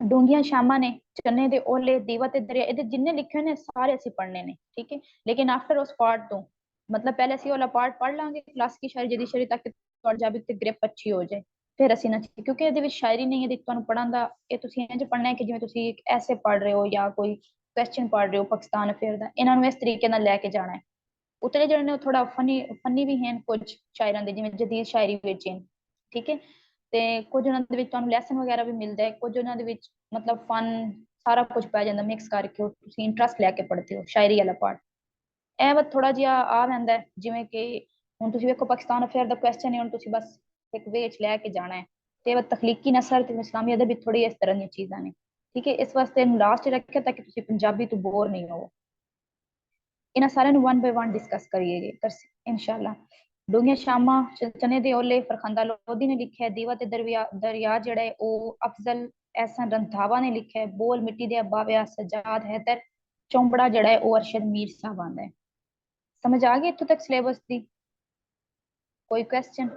ਡੂੰਘੀਆਂ ਸ਼ਾਮਾਂ ਨੇ ਚੰਨੇ ਦੇ ਓਲੇ ਦੀਵਾ ਤੇ ਦਰਿਆ ਇਹਦੇ ਜਿੰਨੇ ਲਿਖੇ ਨੇ ਸਾਰੇ ਅਸੀਂ ਪੜ੍ਹਨੇ ਨੇ ਠੀਕ ਹੈ ਲੇਕਿਨ ਆਫਟਰ ਉਸ ਪਾਰਟ ਤੋਂ मतलब पहले ਅਸੀਂ वाला पार्ट पढ़ ਲਾਂਗੇ ਕਲਾਸਿਕੀ ਸ਼ਾਇਰੀ ਜਦੀਦ ਸ਼ਾਇਰੀ ਤੱਕ ਤੁਹਾਡੀ ਜਾਬੀ ਤੇ ਗ੍ਰਿਪ ਅੱਛੀ ਹੋ ਜਾਏ ਫਿਰ ਅਸੀਂ ਨਾ ਕਿਉਂਕਿ ਇਹਦੇ ਵਿੱਚ ਸ਼ਾਇਰੀ ਨਹੀਂ ਹੈ ਤੁਹਾਨੂੰ ਪੜਨ ਦਾ ਇਹ ਤੁਸੀਂ ਇੰਜ ਪੜਨਾ ਹੈ ਕਿ ਜਿਵੇਂ ਤੁਸੀਂ ਇੱਕ ਐਸੇ ਪੜ ਰਹੇ ਹੋ ਜਾਂ ਕੋਈ ਕੁਐਸਚਨ ਪੜ ਰਹੇ ਹੋ ਪਾਕਿਸਤਾਨ ਅਫੇਅਰ ਦਾ ਇਹਨਾਂ ਨੂੰ ਇਸ ਤਰੀਕੇ ਨਾਲ ਲੈ ਕੇ ਜਾਣਾ ਹੈ ਉਤਲੇ ਜਿਹੜੇ ਨੇ ਉਹ ਥੋੜਾ ਫਨੀ ਵੀ ਹਨ ਕੁਝ ਸ਼ਾਇਰਾਂ ਦੇ ਜਿਵੇਂ ਜਦੀਦ ਸ਼ਾਇਰੀ ਵਿੱਚ ਠੀਕ ਹੈ ਤੇ ਕੁਝ ਉਹਨਾਂ ਦੇ ਵਿੱਚ ਤੁਹਾਨੂੰ ਲੈਸਨ ਵਗੈਰਾ ਵੀ ਮਿਲਦਾ ਹੈ ਕੁਝ ਉਹਨਾਂ ਦੇ ਵਿੱਚ ਮਤਲਬ ਫਨ ਸਾਰਾ ਕੁਝ ਪੈ ਜਾਂਦਾ ਮਿਕਸ ਕਰਕੇ ਤੁਸੀਂ ਇੰਟਰਸਟ ਲੈ ਕੇ ਪੜ੍ਹਦੇ ਹੋ ਸ਼ਾਇਰੀ ਵਾਲਾ ਪਾਰਟ ਇਹ ਵਾ ਥੋੜਾ ਜਿਹਾ ਆ ਰਹਿੰਦਾ ਜਿਵੇਂ ਕਿ ਹੁਣ ਤੁਸੀਂ ਵੇਖੋ ਪਾਕਿਸਤਾਨ ਅਫੇਅਰ ਦਾ ਕੁਐਸਚਨ ਹੈ ਹੁਣ ਤੁਸੀਂ ਬਸ ਇੱਕ ਵੇ ਚ ਲੈ ਕੇ ਜਾਣਾ ਹੈ ਤੇ ਉਹ ਤਖਲੀਕੀ ਨਸਰ ਤੇ ਇਸਲਾਮੀ ਅਦਬ ਵੀ ਥੋੜੀ ਇਸ ਤਰ੍ਹਾਂ ਦੀਆਂ ਚੀਜ਼ਾਂ ਨੇ ਠੀਕ ਹੈ ਇਸ ਵਾਸਤੇ ਇਹਨੂੰ ਲਾਸਟ ਰੱਖਿਆ ਤਾਂ ਕਿ ਤੁਸੀਂ ਪੰਜਾਬੀ ਤੋਂ ਬੋਰ ਨਹੀਂ ਹੋਵੋ ਇਹਨਾਂ ਸਾਰਿਆਂ ਨੂੰ 1 ਬਾਈ 1 ਡਿਸਕਸ ਕਰੀਏ ਇਨਸ਼ਾਅੱਲਾ ਡੂੰਘੀਆਂ ਸ਼ਾਮਾਂ ਚਨੇ ਦੇ ਓਲੇ ਫਰਖੰਦਾ ਲੋਧੀ ਨੇ ਲਿਖਿਆ ਦੀਵਾ ਤੇ ਦਰਿਆ ਜਿਹੜਾ ਹੈ ਉਹ ਅਫਜ਼ਲ ਐਹਸਨ ਰੰਧਾਵਾ ਨੇ ਲਿਖਿਆ ਬੋਲ ਮਿੱਟੀ ਦੇ ਬਾਵਿਆ ਸਜਾਦ ਹੈਦਰ ਚੌਂਪੜਾ ਜਿਹੜਾ ਹੈ ਉਹ ਅਰਸ਼ਦ ਮੀਰ ਸਾਹਿਬ ਆਂਦਾ ਹੈ समझ आ गई इत्थों तक सिलेबस दी कोई क्वेश्चन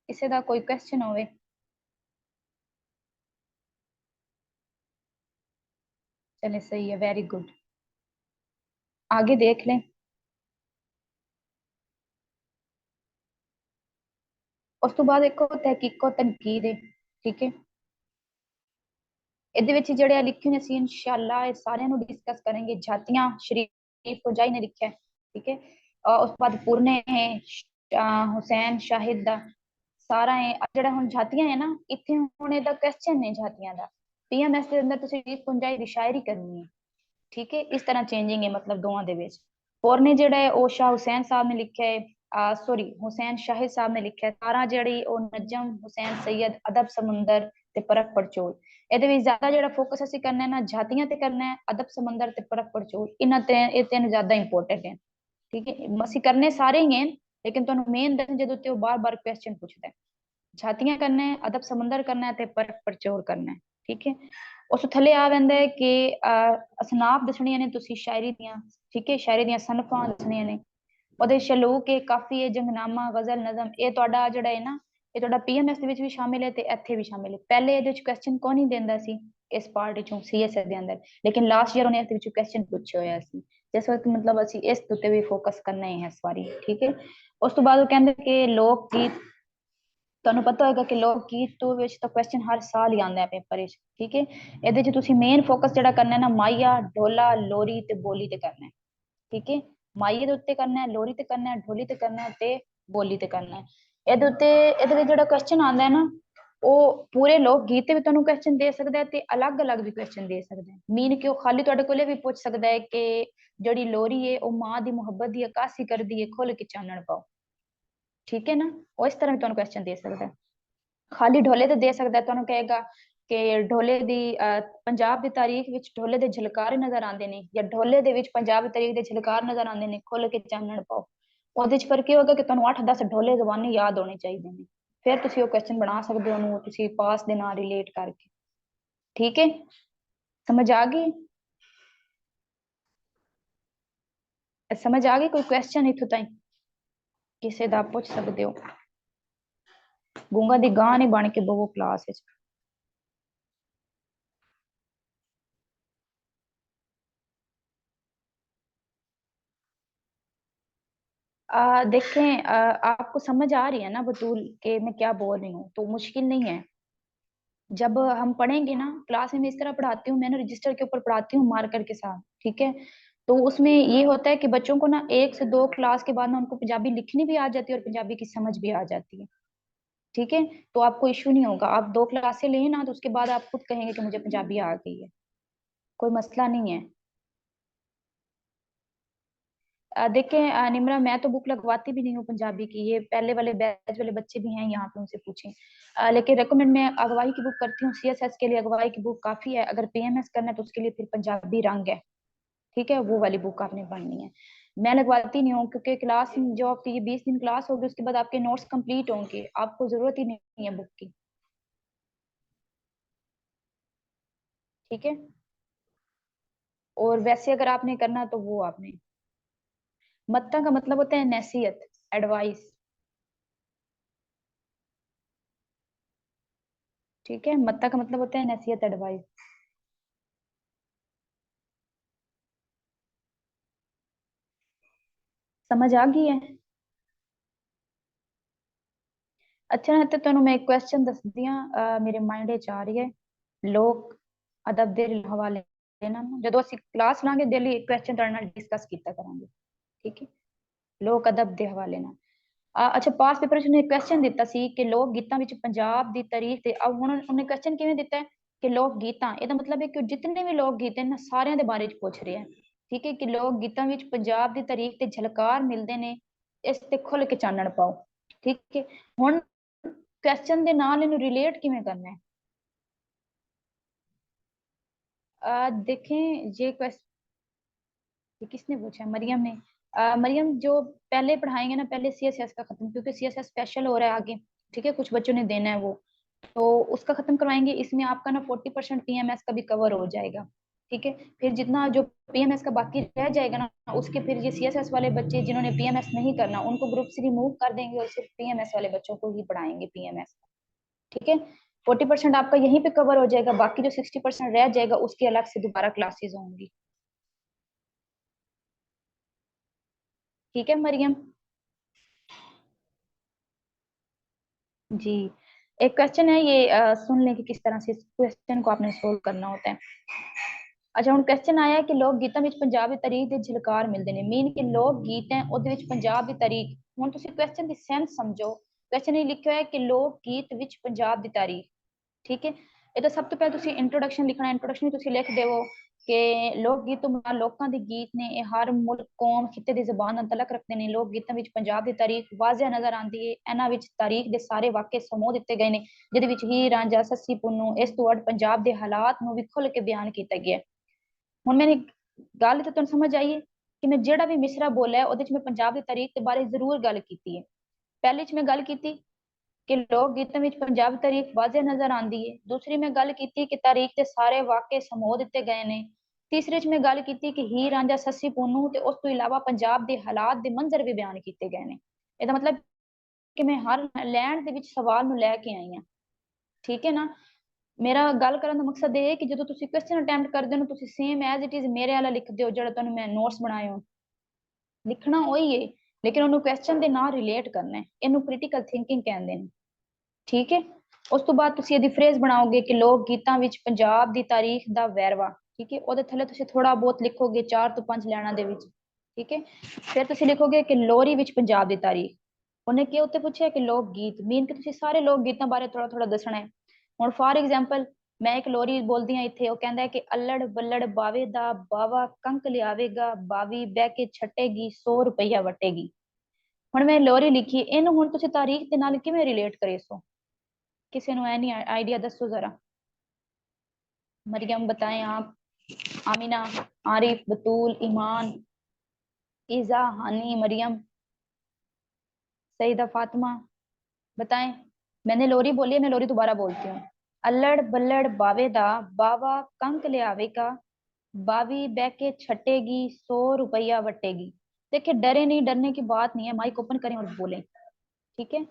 किसी का कोई क्वेश्चन होवे चले सही है वेरी गुड आगे देख लें उस तो बाद एक तहकीको तनकीद है ठीक है ਇਹਦੇ ਵਿੱਚ ਜਿਹੜੇ ਲਿਖੇ ਨੇ ਅਸੀਂ ਇਨਸ਼ਾਅੱਲਾ ਇਹ ਸਾਰਿਆਂ ਨੂੰ ਡਿਸਕਸ ਕਰਾਂਗੇ ਜਾਤੀਆਂ ਸ਼ਰੀਫ ਕੋਜਾਈ ਨੇ ਲਿਖਿਆ ਠੀਕ ਹੈ ਉਸ ਤੋਂ ਬਾਅਦ ਪੁਰਨੇ ਹੈ ਹੁਸੈਨ ਸ਼ਾਹਿਦ ਦਾ ਸਾਰਾ ਹੈ ਜਿਹੜਾ ਹੁਣ ਜਾਤੀਆਂ ਹੈ ਨਾ ਇੱਥੇ ਹੁਣ ਇਹਦਾ ਕੁਐਸਚਨ ਨੇ ਜਾਤੀਆਂ ਦਾ ਪੀਐਮਐਸ ਦੇ ਅੰਦਰ ਤੁਸੀਂ ਸ਼ਰੀਫ ਕੋਜਾਈ ਦੀ ਸ਼ਾਇਰੀ ਕਰਨੀ ਹੈ ਠੀਕ ਹੈ ਇਸ ਤਰ੍ਹਾਂ ਚੇਂਜਿੰਗ ਹੈ ਮਤਲਬ ਦੋਵਾਂ ਦੇ ਵਿੱਚ और ने ਜਿਹੜਾ ਹੈ ਉਹ ਸ਼ਾਹ ਹੁਸੈਨ ਸਾਹਿਬ ਨੇ ਲਿਖਿਆ ਹੈ ਸੌਰੀ ਹੁਸੈਨ ਸ਼ਾਹਿਦ ਸਾਹਿਬ ਨੇ ਲਿਖਿਆ ਹੈ ਤਾਰਾ ਜਿਹੜੀ ਉਹ ਨਜਮ ਹੁਸੈਨ ਸੈयद ਅਦਬ ਸਮੁੰਦਰ ਤੇ ਪਰਖ ਪਰਚੋਲ ਇਹਦੇ ਵਿੱਚ ਜ਼ਿਆਦਾ ਜਿਹੜਾ ਫੋਕਸ ਅਸੀਂ ਕਰਨਾ ਹੈ ਨਾ ਜਾਤੀਆਂ ਤੇ ਕਰਨਾ ਹੈ ਅਦਬ ਸਮੁੰਦਰ ਤੇ ਪਰਖ ਪਰਚੋਲ ਇਹਨਾਂ ਤੇ ਇਹ ਤਿੰਨ ਜ਼ਿਆਦਾ ਇੰਪੋਰਟੈਂਟ ਹੈ ਠੀਕ ਹੈ ਅਸੀਂ ਕਰਨੇ ਸਾਰੇ ਹੀ हैं लेकिन ਤੁਹਾਨੂੰ ਮੇਨ ਦੱਸ ਜਦੋਂ ਤੇ ਉਹ ਬਾਰ-ਬਾਰ ਕੁਐਸਚਨ ਪੁੱਛਦਾ ਹੈ ਜਾਤੀਆਂ ਕਰਨਾ ਹੈ ਅਦਬ ਸਮੁੰਦਰ ਕਰਨਾ ਹੈ ਤੇ ਪਰਖ ਪਰਚੋਲ ਕਰਨਾ ਹੈ ਠੀਕ ਹੈ ਉਸ ਤੋਂ ਥੱਲੇ ਆ ਜਾਂਦਾ ਹੈ ਕਿ ਅਸਨਾਫ ਦੱਸਣੀਆਂ ਨੇ ਤੁਸੀਂ ਸ਼ਾਇਰੀ ਦੀਆਂ ਠੀਕ ਹੈ ਸ਼ਾਇਰੀ ਦੀਆਂ ਸਨਫਾਂ ਦੱਸਣੀਆਂ ਨੇ ਉਹਦੇ ਸ਼ਲੂਕ ਹੈ ਕਾਫੀ ਹੈ ਜੰਗਨਾਮਾ ਗਜ਼ਲ ਨਜ਼ਮ ਇਹ ਤੁਹਾਡਾ ਜਿਹੜਾ ਹੈ ਨਾ ਇਹ ਤੁਹਾਡਾ ਪੀਐਮਐਸ ਦੇ ਵਿੱਚ ਵੀ ਸ਼ਾਮਿਲ ਹੈ ਤੇ ਇੱਥੇ ਵੀ ਸ਼ਾਮਿਲ ਹੈ ਪਹਿਲੇ ਇਹਦੇ ਵਿੱਚ ਕੁਐਸਚਨ ਕੌਣ ਨਹੀਂ ਦਿੰਦਾ ਸੀ ਇਸ ਪਾਰਟ ਵਿੱਚੋਂ ਸੀਐਸਐਸ ਦੇ ਅੰਦਰ ਲੇਕਿਨ ਲਾਸਟ ਈਅਰ ਉਹਨੇ ਇਹਦੇ ਵਿੱਚ ਕੁਐਸਚਨ ਪੁੱਛੇ ਹੋਇਆ ਸੀ ਜਿਸ ਵਕਤ ਮਤਲਬ ਅਸੀਂ ਇਸ ਉੱਤੇ ਵੀ ਫੋਕਸ ਕਰਨਾ ਹੀ ਹੈ ਇਸ ਵਾਰੀ ਠੀਕ ਹੈ ਉਸ ਤੋਂ ਬਾਅਦ ਉਹ ਕਹਿੰਦੇ ਕਿ ਲੋਕ ਗੀਤ ਤੁਹਾਨੂੰ ਪਤਾ ਹੋਏਗਾ ਕਿ ਲੋਕ ਗੀਤ ਤੋਂ ਵਿੱਚ ਤਾਂ ਕੁਐਸਚਨ ਹਰ ਸਾਲ ਹੀ ਆਉਂਦਾ ਹੈ ਪੇਪਰ ਵਿੱਚ ਠੀਕ ਹੈ ਇਹਦੇ 'ਚ ਤੁਸੀਂ ਮੇਨ ਫੋਕਸ ਜਿਹੜਾ ਕਰਨਾ ਹੈ ਨਾ ਮਾਈਆ ਢੋਲਾ ਲੋਰੀ ਤੇ ਬੋਲੀ ਤੇ ਕਰਨਾ ਹੈ ਠੀਕ ਹੈ ਮਾਈਏ ਦੇ ਉੱਤੇ ਕਰਨਾ ਹੈ ਲੋਰੀ ਤੇ ਕਰਨਾ ਹੈ ਢੋਲੀ ਤੇ ਕਰਨਾ ਹੈ ਤੇ ਬੋਲੀ ਤੇ ਕਰਨਾ ਹੈ ਇਹਦੇ ਉੱਤੇ ਇਹਦੇ ਵਿੱਚ ਜਿਹੜਾ ਕੁਐਸਚਨ ਆਉਂਦਾ ਹੈ ਨਾ ਉਹ ਪੂਰੇ ਲੋਕ ਗੀਤ ਤੇ ਵੀ ਤੁਹਾਨੂੰ ਕੁਐਸਚਨ ਦੇ ਸਕਦਾ ਹੈ ਤੇ ਅਲੱਗ-ਅਲੱਗ ਵੀ ਕੁਐਸਚਨ ਦੇ ਸਕਦਾ ਹੈ ਮੀਨ ਕਿ ਉਹ ਖਾਲੀ ਤੁਹਾਡੇ ਕੋਲੇ ਵੀ ਪੁੱਛ ਸਕਦਾ ਹੈ ਕਿ ਜਿਹੜੀ ਲੋਰੀ ਹੈ ਉਹ ਮਾਂ ਦੀ ਮੁਹੱਬਤ ਦੀ ਅਕਾਸੀ ਕਰਦੀ ਹੈ ਖੁੱਲ ਕੇ ਚਾਨਣ ਪਾਓ ਠੀਕ ਹੈ ਨਾ ਉਹ ਇਸ ਤਰ੍ਹਾਂ ਵੀ ਤੁਹਾਨੂੰ ਕੁਐਸਚਨ ਦੇ ਸਕਦਾ ਹੈ ਖਾਲੀ ਢੋਲੇ ਤੇ ਦੇ ਸਕਦਾ ਹੈ ਤੁਹਾਨੂੰ ਕਹੇਗਾ ਕਿ ਢੋਲੇ ਦੀ ਪੰਜਾਬ ਦੀ ਤਾਰੀਖ ਵਿੱਚ ਢੋਲੇ ਦੇ ਝਲਕਾਰੇ ਨਜ਼ਰ ਆਉਂਦੇ ਨੇ ਜਾਂ ਢੋਲੇ ਦੇ ਵਿੱਚ ਪੰਜਾਬ ਦੀ ਤਾਰੀਖ ਦੇ ਝਲਕਾਰ ਨਜ਼ਰ ਆਉਂਦੇ ਨੇ ਖੁੱਲ ਕੇ ਚਾਨਣ ਪਾਓ ਉਹਦੇ ਚ ਫਰਕ ਇਹ ਹੋਗਾ ਕਿ ਤੁਹਾਨੂੰ 8-10 ਢੋਲੇ ਜ਼ਬਾਨੀ ਯਾਦ ਹੋਣੇ ਚਾਹੀਦੇ ਨੇ ਫਿਰ ਤੁਸੀਂ ਉਹ ਕੁਐਸਚਨ ਬਣਾ ਸਕਦੇ ਹੋ ਉਹਨੂੰ ਤੁਸੀਂ ਪਾਸ ਦੇ ਨਾਲ ਰਿਲੇਟ ਕਰਕੇ ਠੀਕ ਹੈ ਸਮਝ ਆ ਗਈ ਸਮਝ ਆ ਗਈ ਕੋਈ ਕੁਐਸਚਨ ਇੱਥੋਂ ਤਾਈਂ ਕਿਸੇ ਦਾ ਪੁੱਛ ਸਕਦੇ ਹੋ ਗੂੰਗਾ ਦੀ ਗਾਂ ਨਹੀਂ ਬਣ ਕੇ ਬਵੋ ਕਲਾਸ ਵਿੱਚ देखें आपको समझ आ रही है ना बतूल के मैं क्या बोल रही हूँ तो मुश्किल नहीं है जब हम पढ़ेंगे ना क्लास में इस तरह पढ़ाती हूँ मैंने रजिस्टर के ऊपर पढ़ाती हूँ मार्कर के साथ ठीक है तो उसमें ये होता है कि बच्चों को ना 1 से 2 क्लास के बाद ना उनको पंजाबी लिखनी भी आ जाती है और पंजाबी की समझ भी आ जाती है ठीक है तो आपको इश्यू नहीं होगा आप 2 क्लासें लें ना तो उसके बाद आप खुद कहेंगे कि मुझे पंजाबी आ गई है कोई मसला नहीं है देखें निम्रा मैं तो बुक लगवाती भी नहीं हूँ पंजाबी की ये पहले वाले बैच वाले बच्चे भी हैं यहाँ पे उनसे पूछें लेकिन रेकमेंड मैं अगवाई की बुक करती हूँ सीएसएस के लिए अगवाई की बुक काफी है अगर पीएमएस करना है तो उसके लिए फिर पंजाबी रंग है ठीक है वो वाली बुक आपने पढ़नी है मैं लगवाती नहीं हूँ क्योंकि क्लास जो आपकी ये 20 दिन क्लास होगी उसके बाद आपके नोट्स कंप्लीट होंगे आपको जरूरत ही नहीं है बुक की ठीक है और वैसे अगर आपने करना तो वो आपने मत्ता का मतलब होता है नसीहत एडवाइस ठीक है मत्ता का मतलब होता है नसीहत एडवाइस समझ आ गई है अच्छा है तो ਤੁਹਾਨੂੰ ਮੈਂ ਇੱਕ ਕੁਐਸਚਨ ਦੱਸਦੀ ਆ ਮੇਰੇ ਮਾਈਂਡ ਵਿੱਚ ਆ ਰਹੀ ਹੈ ਲੋਕ ਅਦਬ ਦੇ ਹਵਾਲੇ ਨਾਲ ਜਦੋਂ ਅਸੀਂ ਕਲਾਸ ਲਾਂਗੇ ਡੇਲੀ ਇੱਕ ਕੁਐਸਚਨ ਤੁਹਾਡੇ ਨਾਲ ਡਿਸਕਸ ਕੀਤਾ ਕਰਾਂਗੇ ਠੀਕ ਹੈ ਲੋਕ ਅਦਬ ਦੇ ਹਵਾਲੇ ਨਾਲ ਅੱਛਾ ਪਾਸ ਪੇਪਰ ਵਿੱਚ ਉਹਨੇ ਕੁਐਸਚਨ ਦਿੱਤਾ ਸੀ ਕਿ ਲੋਕ ਗੀਤਾਂ ਵਿੱਚ ਪੰਜਾਬ ਦੀ ਤਾਰੀਖ ਤੇ ਹੁਣ ਉਹਨੇ ਕੁਐਸਚਨ ਕਿਵੇਂ ਦਿੱਤਾ ਹੈ ਕਿ ਲੋਕ ਗੀਤਾਂ ਇਹਦਾ ਮਤਲਬ ਹੈ ਕਿ ਜਿੰਨੇ ਵੀ ਲੋਕ ਗੀਤ ਹਨ ਸਾਰਿਆਂ ਦੇ ਬਾਰੇ ਚ ਪੁੱਛ ਰਿਹਾ ਹੈ ਠੀਕ ਹੈ ਕਿ ਲੋਕ ਗੀਤਾਂ ਵਿੱਚ ਪੰਜਾਬ ਦੀ ਤਾਰੀਖ ਤੇ ਝਲਕਾਰ ਮਿਲਦੇ ਨੇ ਇਸ ਤੇ ਖੁੱਲ ਕੇ ਚਾਨਣ ਪਾਓ ਠੀਕ ਹੈ ਹੁਣ क्वेश्चन ਦੇ ਨਾਲ ਇਹਨੂੰ ਰਿਲੇਟ ਕਿਵੇਂ करना है देखें ये क्वेश्चन किसने पूछा मरियम ने मरियम जो पहले पढ़ाएंगे ना पहले सीएसएस का खत्म क्योंकि सीएसएस स्पेशल हो रहा है आगे ठीक है कुछ बच्चों ने देना है वो तो उसका खत्म करवाएंगे इसमें आपका ना 40% पीएमएस का भी कवर हो जाएगा ठीक है फिर जितना जो पीएमएस का बाकी रह जाएगा ना उसके फिर ये सीएसएस वाले बच्चे जिन्होंने पीएमएस नहीं करना उनको ग्रुप से रिमूव कर देंगे और सिर्फ पीएमएस वाले बच्चों को ही पढ़ाएंगे पीएमएस ठीक है 40% आपका यहीं पे कवर हो जाएगा बाकी जो 60% रह जाएगा उसकी अलग से दोबारा क्लासेस होंगी ठीक है मरियम जी एक क्वेश्चन है ये सुन लें कि किस तरह से इस क्वेश्चन को आपने सोल्व करना होता है अच्छा ਹੁਣ क्वेश्चन ਆਇਆ ਕਿ ਲੋਕ ਗੀਤਾਂ ਵਿੱਚ ਪੰਜਾਬ ਦੀ ਤਾਰੀਖ ਦੇ ਝਲਕਾਰ ਮਿਲਦੇ ਨੇ ਮੀਨ ਕਿ ਲੋਕ ਗੀਤ ਹੈ ਉਹਦੇ ਵਿੱਚ ਪੰਜਾਬ ਦੀ ਤਾਰੀਖ ਹੁਣ ਤੁਸੀਂ ਕੁਐਸਚਨ ਦੀ ਸੈਂਸ ਸਮਝੋ ਕੁਐਸਚਨ ਇਹ ਲਿਖਿਆ ਹੋਇਆ ਕਿ ਲੋਕ ਗੀਤ ਵਿੱਚ ਪੰਜਾਬ ਦੀ ਤਾਰੀਖ ठीक है ये तो सब तो पहले तुसी इंट्रोडक्शन लिखना इंट्रोडक्शन तुसी लिख देवो ਕਿ ਲੋਕ ਗੀਤ ਤੋਂ ਲੋਕਾਂ ਦੇ ਗੀਤ ਨੇ ਇਹ ਹਰ ਮੁਲਕ ਕੌਮ ਖਿੱਤੇ ਦੀ ਜ਼ਬਾਨ ਨਾਲ ਤਲਕ ਰੱਖਦੇ ਨੇ। ਲੋਕ ਗੀਤਾਂ ਵਿੱਚ ਪੰਜਾਬ ਦੀ ਤਾਰੀਖ ਵਾਜ਼ਿਹ ਨਜ਼ਰ ਆਉਂਦੀ ਹੈ। ਇਹਨਾਂ ਵਿੱਚ ਤਾਰੀਖ ਦੇ ਸਾਰੇ ਵਾਕਿਆ ਸਮੂਹ ਦਿੱਤੇ ਗਏ ਨੇ, ਜਿਹਦੇ ਵਿੱਚ ਹੀਰ ਰਾਂਝਾ, ਸੱਸੀ ਪੁੰਨੂ, ਇਸ ਤੋਂ ਵੱਡ ਪੰਜਾਬ ਦੇ ਹਾਲਾਤ ਨੂੰ ਵੀ ਖੁੱਲ ਕੇ ਬਿਆਨ ਕੀਤਾ ਗਿਆ। ਹੁਣ ਮੇਰੀ ਗੱਲ ਤਾਂ ਤੁਹਾਨੂੰ ਸਮਝ ਆਈ ਹੈ ਕਿ ਮੈਂ ਜਿਹੜਾ ਵੀ ਮਿਸਰਾ ਬੋਲਿਆ ਉਹਦੇ ਚ ਮੈਂ ਪੰਜਾਬ ਦੀ ਤਾਰੀਖ ਦੇ ਬਾਰੇ ਜ਼ਰੂਰ ਗੱਲ ਕੀਤੀ ਹੈ। ਪਹਿਲੇ ਚ ਮੈਂ ਗੱਲ ਕੀਤੀ ਕਿ ਲੋਕ ਗੀਤਾਂ ਵਿੱਚ ਪੰਜਾਬ ਦੀ ਤਾਰੀਖ ਵਾਜ਼ਿਹ ਨਜ਼ਰ ਆਉਂਦੀ ਹੈ। ਦੂਸਰੀ ਮੈਂ ਗੱਲ ਕੀਤੀ ਕਿ ਤਾਰੀਖ ਦੇ ਸਾਰੇ ਵਾਕਿਆ ਸਮੂਹ ਦਿੱਤੇ ਗਏ ਨੇ। ਤੀਸਰੇ ਚ ਮੈਂ ਗੱਲ ਕੀਤੀ ਕਿ ਹੀਰ ਰਾਂਝਾ, ਸੱਸੀ ਪੁੰਨੂ ਤੇ ਉਸ ਤੋਂ ਇਲਾਵਾ ਪੰਜਾਬ ਦੇ ਹਾਲਾਤ ਦੇ ਮੰਜ਼ਰ ਵੀ ਬਿਆਨ ਕੀਤੇ ਗਏ ਨੇ। ਇਹਦਾ ਮਤਲਬ ਕਿ ਮੈਂ ਹਰ ਲੈਣ ਦੇ ਵਿੱਚ ਸਵਾਲ ਨੂੰ ਲੈ ਕੇ ਆਈ ਹਾਂ। ਠੀਕ ਹੈ ਨਾ। ਮੇਰਾ ਗੱਲ ਕਰਨ ਦਾ ਮਕਸਦ ਇਹ ਹੈ ਕਿ ਜਦੋਂ ਤੁਸੀਂ ਕੁਐਸਚਨ ਅਟੈਂਪਟ ਕਰਦੇ ਹੋ ਤੁਸੀਂ ਸੇਮ ਐਜ਼ ਇਟ ਇਜ਼ ਮੇਰੇ ਵਾਲਾ ਲਿਖਦੇ ਹੋ ਜਿਹੜਾ ਤੁਹਾਨੂੰ ਮੈਂ ਨੋਟਸ ਬਣਾਏ ਹੋ। ਲਿਖਣਾ ਉਹੀ ਹੈ ਲੇਕਿਨ ਉਹਨੂੰ ਕੁਐਸਚਨ ਦੇ ਨਾਲ ਰਿਲੇਟ ਕਰਨਾ ਹੈ। ਇਹਨੂੰ ਕ੍ਰਿਟੀਕਲ ਥਿੰਕਿੰਗ ਕਹਿੰਦੇ ਨੇ। ਠੀਕ ਹੈ। ਉਸ ਤੋਂ ਬਾਅਦ ਤੁਸੀਂ ਇਹਦੀ ਫਰੇਜ਼ ਬਣਾਓਗੇ ਕਿ ਲੋਕ ਗੀਤਾਂ ਵਿੱਚ ਪੰਜਾਬ ਦੀ ਤਾਰੀਖ ਦਾ ਵੇਰਵਾ। ਠੀਕ ਹੈ। ਉਹਦੇ ਥੱਲੇ ਤੁਸੀਂ ਥੋੜਾ ਬਹੁਤ ਲਿਖੋਗੇ 4 ਤੋਂ 5 ਲਾਈਨਾਂ ਦੇ ਵਿੱਚ। ਠੀਕ ਹੈ। ਫਿਰ ਤੁਸੀਂ ਲਿਖੋਗੇ ਕਿ ਲੋਰੀ ਵਿੱਚ ਪੰਜਾਬ ਦੀ ਤਾਰੀਖ। ਉਹਨੇ ਕਿ ਉੱਤੇ ਪੁੱਛਿਆ ਕਿ ਲੋਕ ਗੀਤ ਮੀਨ ਕਿ ਤੁਸੀਂ ਸਾਰੇ ਲੋਕ ਗੀਤਾਂ ਬਾਰੇ ਥੋੜਾ ਥੋੜਾ ਦੱਸਣਾ ਹੈ। ਹੁਣ ਫਾਰ ਐਗਜ਼ਾਮਪਲ ਮੈਂ ਇੱਕ ਲੋਰੀ ਬੋਲਦੀ ਹਾਂ ਇੱਥੇ, ਉਹ ਕਹਿੰਦਾ ਕਿ ਅੱਲੜ ਬੱਲੜ ਬਾਵੇ ਦਾ ਬਾਵਾ ਕੰਕ ਲਿਆਵੇਗਾ, ਬਾਵੀ ਬਹਿ ਕੇ ਛੱਟੇਗੀ 100 ਰੁਪਈਆ ਵਟੇਗੀ। ਹੁਣ ਮੈਂ ਲੋਰੀ ਲਿਖੀ, ਇਹਨੂੰ ਹੁਣ ਤੁਸੀਂ ਤਾਰੀਖ ਦੇ ਨਾਲ ਕਿਵੇਂ ਰਿਲੇਟ ਕਰੇ ਸੋ? किसी ने नहीं आइडिया दसो जरा। मरियम बताएं आप, आमिना, आरिफ, बतूल, ईमान, इजा, हानी, मरियम, सईदा, फातिमा, बताएं। मैंने लोरी बोली है, मैं लोरी दोबारा बोलती हूँ। अल्लड़ बल्लड़ बावेदा बावा कंक ले आवेगा, बावी बह के छटेगी 100 रुपया वटेगी। देखिए डरे नहीं, डरने की बात नहीं है। माइक ओपन करें और बोलें। ठीक है।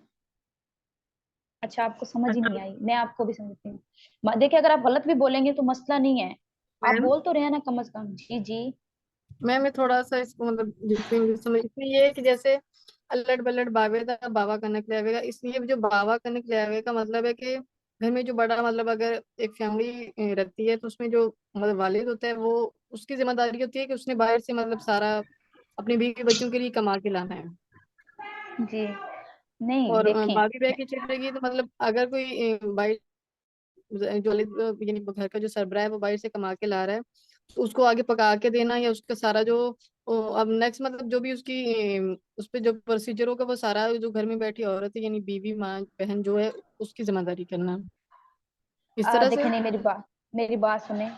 अच्छा आपको समझ ही नहीं आई, मैं आपको भी समझती हूँ। देखिए अगर आप गलत भी बोलेंगे तो मसला नहीं है, आप मैम बोल तो रहे हैं ना कम से कम। जी जी। मैम मैं थोड़ा सा इसको मतलब जितनी मुझे समझ इसमें ये है कि जैसे अल्लड़ बल्लड़ बावेदा बाबा कनक ले आवेगा, इसलिए जो बाबा कनक ले आवेगा का मतलब है कि घर में जो बड़ा मतलब अगर एक फैमिली रहती है तो उसमें जो मतलब वालिद होता है वो उसकी जिम्मेदारी होती है कि उसने बाहर से मतलब सारा अपने बीवी बच्चों के लिए कमा के लाना है। जी नहीं और देखें। भाभी बह की चिटेगी तो मतलब अगर कोई बाई जो यानी घर का जो सरबराह है वो बाहर से कमा के ला रहा है तो उसको आगे पका के देना या उसका सारा जो अब नेक्स्ट मतलब जो भी उसकी उस पे जो प्रोसीजर होगा वो सारा जो घर में बैठी औरत है यानी बीवी माँ बहन जो है उसकी जिम्मेदारी करना इस तरह से। देखें नहीं, मेरी बात सुने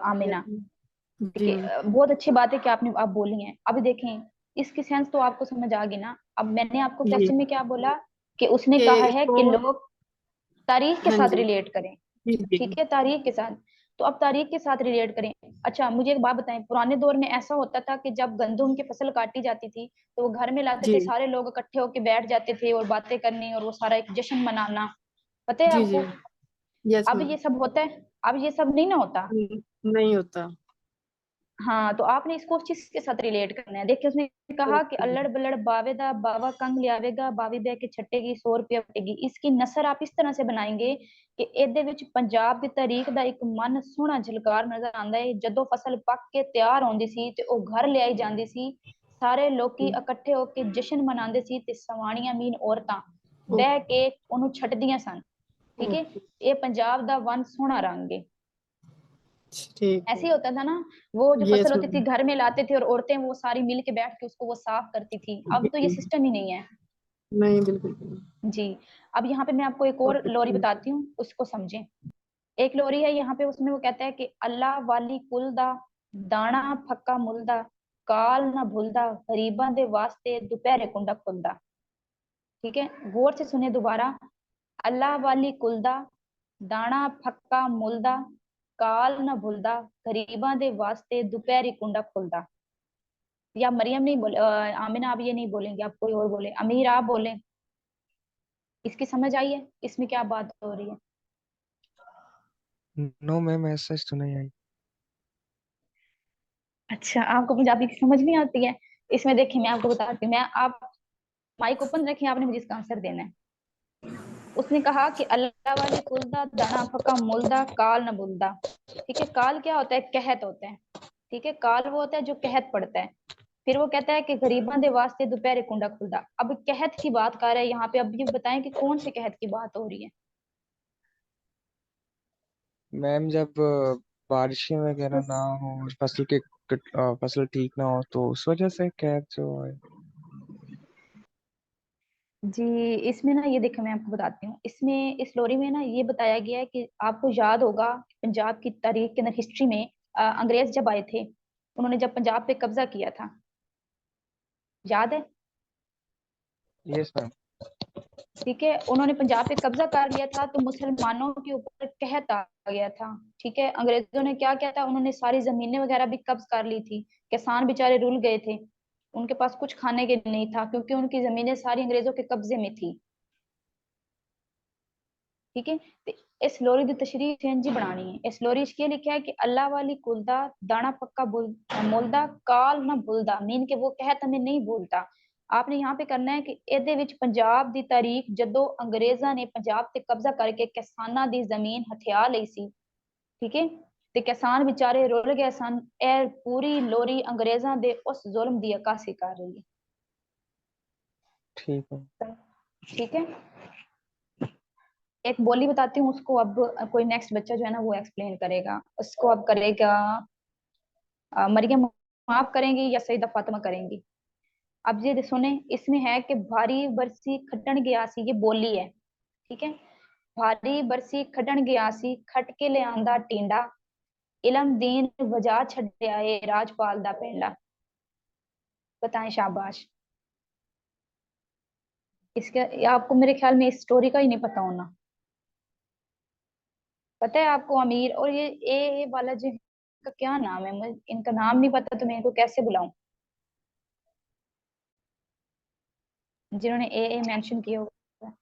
आमिना। ठीक जी है। मैम। बहुत अच्छी बात है कि आप बोली हैं। अभी देखें इसकी सेंस तो आपको समझ आ गई ना। अब मैंने आपको जी क्वेश्चन में क्या बोला कि उसने कि कहा है इसको कि लोग तारीख के हाँ साथ जी रिलेट करें। जी जी ठीक है, तारीख के साथ। तो अब तारीख के साथ रिलेट करें। अच्छा मुझे एक बात बताएं, पुराने दौर में ऐसा होता था कि जब गंदम की फसल काटी जाती थी तो वो घर में लाते थे, जी सारे लोग इकट्ठे होकर बैठ जाते थे और बातें करनी और वो सारा एक जश्न मनाना। पता है जी जी आपको? यस अब मैम। ये सब होता है? अब ये सब नहीं ना होता। नहीं होता। हाँ तो आपने इसको उस चीज के साथ रिलेट करना है। देखिए उसने कहा कि ओके। अल्लड़ बल्लड़ बावेदा बावा कंग लियावेगा, बावी बह के छटेगी 100 रुपया वटेगी। इसकी नसर आप इस तरह से बनाएंगे कि ਇਹਦੇ ਵਿੱਚ ਪੰਜਾਬ ਦੀ ਤਾਰੀਖ ਦਾ ਇੱਕ ਮਨ ਸੋਹਣਾ ਝਲਕਾਰ ਨਜ਼ਰ ਆਉਂਦਾ ਹੈ। ਜਦੋਂ ਫਸਲ ਪੱਕ ਕੇ ਤਿਆਰ ਹੁੰਦੀ ਸੀ ਤੇ ਉਹ ਘਰ ਲਿਆਈ ਜਾਂਦੀ ਸੀ, ਸਾਰੇ ਲੋਕੀ ਇਕੱਠੇ ਹੋ ਕੇ ਜਸ਼ਨ ਮਨਾਉਂਦੇ ਸੀ ਤੇ ਸਵਾਣੀਆਂ ਮੀਨ ਔਰਤਾਂ ਬਹਿ ਕੇ ਉਹਨੂੰ ਛੱਟਦੀਆਂ ਸਨ। ਠੀਕ ਹੈ। ओके ਇਹ ਪੰਜਾਬ ਦਾ ਵਨ ਸੋਹਣਾ रंग है। ठीक है। ऐसे ही होता था ना, वो जो यस फसल होती थी मैम। घर में लाते थे और औरतें वो सारी मिल के बैठ के उसको वो साफ करती थी। अब तो ये सिस्टम ही नहीं है। नहीं बिल्कुल नहीं। जी। अब यहाँ पे मैं आपको एक और ओके लोरी थैंक बताती हूँ, उसको समझें। एक लोरी है यहाँ पे, उसमें वो कहता है कि अल्लाह वाली कुल दा दाना फक्का मुलदा काल ना भूलदा गरीबां दे वास्ते दोपहरे कुंडा खुलदा। ठीक है, गौर से सुने दोबारा। अल्लाह वाली कुल दा दाना फक्का मुलदा काल ना भूलदा गरीबां दे वास्ते दोपहरी कुंडा खुलदा। या मरियम नहीं बोले, आमिना आप ये नहीं बोलेंगे, आप कोई और बोले, अमीर आप बोले। इसकी समझ आई है इसमें क्या बात हो रही है? नो मैम ऐसा तो नहीं आई। अच्छा आपको पंजाबी की समझ नहीं आती है? इसमें देखिए मैं आपको बताती हूँ। मैं आप माइक ओपन रखें, आपने मुझे इसका आंसर देना है। उसने कहा कि अल्लाह वाली कुलदा दाना फका मुलदा काल न बुलदा। ठीक है, काल क्या होता है? कहत होता है। ठीक है, काल वो होता है जो कहत पड़ता है। फिर वो कहता है कि गरीबां दे वास्ते दोपहरे कुंडा खुलदा। अब कहत की बात कर रहा है यहाँ पे। अब ये बताएं कि कौन से कहत की बात हो रही है? मैम जब बारिशें वगैरह ना हो, फसल ठीक ना हो, तो उस वजह से कैद जो है। जी, इसमें ना ये देखो मैं आपको बताती हूँ, इसमें इस स्टोरी में ना ये बताया गया है कि आपको याद होगा पंजाब की तारीख के अंदर हिस्ट्री में अंग्रेज जब आए थे, उन्होंने जब पंजाब पे कब्जा किया था, याद है? Yes ma'am. ठीक है, उन्होंने पंजाब पे कब्जा कर लिया था तो मुसलमानों के ऊपर कहत आ गया था। ठीक है, अंग्रेजों ने क्या किया था, उन्होंने सारी जमीनें वगैरह भी कब्ज कर ली थी। किसान बेचारे रुल गए थे, उनके पास कुछ खाने के लिए नहीं था क्योंकि उनकी जमीनें सारी अंग्रेजों के कब्जे में थी। ठीक है, तो इस लोरी की तशरीह चेंज बनानी है। इस लोरी इसलिए लिखा है कि अल्लाह वाली कुलदा दाना पक्का मुलदा काल ना भुलदा, मीन के वो कहत हमें नहीं भूलता। आपने यहाँ पे करना है कि ਇਹਦੇ ਵਿੱਚ ਪੰਜਾਬ ਦੀ ਤਾਰੀਖ ਜਦੋਂ ਅੰਗਰੇਜ਼ਾਂ ਨੇ ਪੰਜਾਬ ਤੇ ਕਬਜ਼ਾ ਕਰਕੇ ਕਿਸਾਨਾਂ ਦੀ ਜ਼ਮੀਨ ਹਥਿਆ ਲਈ ਸੀ, ਠੀਕ ਹੈ, ਤੇ ਕਿਸਾਨ ਵਿਚਾਰੇ ਰੁਲ ਗਏ ਸਨ। ਇਹ ਪੂਰੀ ਲੋਰੀ ਅੰਗਰੇਜ਼ਾਂ ਦੇ ਉਸ ਜ਼ੁਲਮ ਦੀ ਅਕਾਸੀ ਕਰ ਰਹੀ ठीक है। है। ठीक है, एक बोली बताती हूँ उसको, अब कोई नेक्स्ट बच्चा जो है ना वो एक्सप्लेन करेगा उसको। अब करेगा मरियम आप करेंगी या सईदा फातिमा करेंगी? अब ये सुने, इसमें है कि भारी बरसी खटन गया सी, ये बोली है। ठीक है, भारी बरसी खटन गया सी खट के ले आंदा टींडा, इलम दीन वजा छड्या ए राजपाल दा पेंडा। बताएं शाबाश। इसके आपको मेरे ख्याल में इस स्टोरी का ही नहीं पता होना। पता है आपको अमीर और ये ए वाला जो का क्या नाम है, मुझे इनका नाम नहीं पता तो मैं इनको कैसे बुलाऊं, जिन्होंने ए मेंशन किया होगा।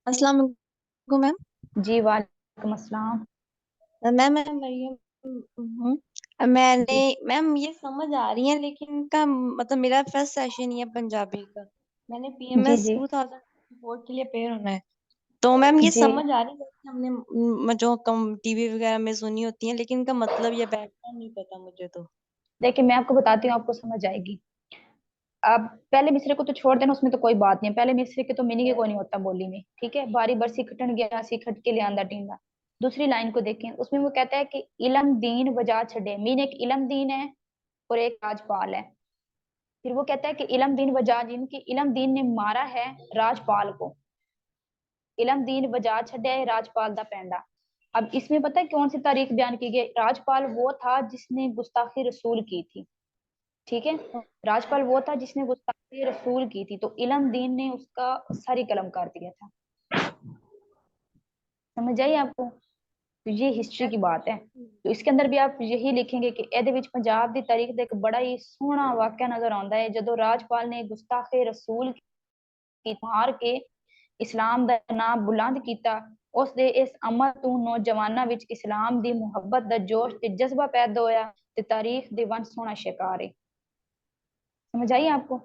अस्सलाम वालेकुम मैम। जी वालेकुम अस्सलाम। मैम मैं मरियम हूँ। मैंने जी मैम ये समझ आ रही है, लेकिन इनका मतलब मेरा फर्स्ट सेशन ही है पंजाबी का। मैंने जी पीएमएस जी 2004 के लिए पेयर होना है। तो मैम ये जी समझ आ रही है जैसे हमने जो कम टीवी वगैरह में सुनी होती है, लेकिन इनका मतलब या बैकग्राउंड नहीं पता मुझे तो। देखिए मैं आपको बताती हूँ, आपको समझ आएगी। अब पहले मिसरे को तो छोड़ देना, उसमें तो कोई बात नहीं है। पहले मिसरे के तो मीनिंग ही कोई नहीं होता बोली में। ठीक है, बारी बरसी खटन गया सी खट के ले आंदा टींडा। दूसरी लाइन को देखें, उसमें वो कहता है कि इलम दीन वजा छड़े, मीन एक इलम दीन है और एक राजपाल है। फिर वो कहता है कि इलम दीन वजा, जिनकी इलम दीन ने मारा है राजपाल को, इलम दीन वजा छड़े राजपाल दा पेंडा। अब इसमें पता है कौन सी तारीख बयान की गई? राजपाल वो था जिसने गुस्ताखी रसूल की थी। ठीक है, राजपाल वो था जिसने गुस्ताखी रसूल की थी, तो इलम दीन ने उसका सर ही कलम कर दिया था। समझ आई आपको? तो ये हिस्ट्री की बात है। तो इसके अंदर भी आप यही लिखेंगे कि ਇਹਦੇ ਵਿੱਚ ਪੰਜਾਬ ਦੀ ਤਾਰੀਖ ਦਾ ਇੱਕ ਬੜਾ ਹੀ ਸੋਹਣਾ ਵਾਕਿਆ ਨਜ਼ਰ ਆਉਂਦਾ ਹੈ, ਜਦੋਂ ਰਾਜਪਾਲ ਨੇ ਗੁਸਤਾਖੇ ਰਸੂਲ की मार के इस्लाम ਦਾ ਨਾਮ ਬੁਲੰਦ ਕੀਤਾ। ਉਸ ਦੇ ਇਸ ਅਮਲ ਤੋਂ ਨੌਜਵਾਨਾਂ ਵਿੱਚ ਇਸਲਾਮ ਦੀ ਮੁਹੱਬਤ ਦਾ ਜੋਸ਼ ਤੇ ਜਜ਼ਬਾ पैदा होया ਤੇ तारीख ਦੇ वंश सोना शिकार है। समझ आई आपको?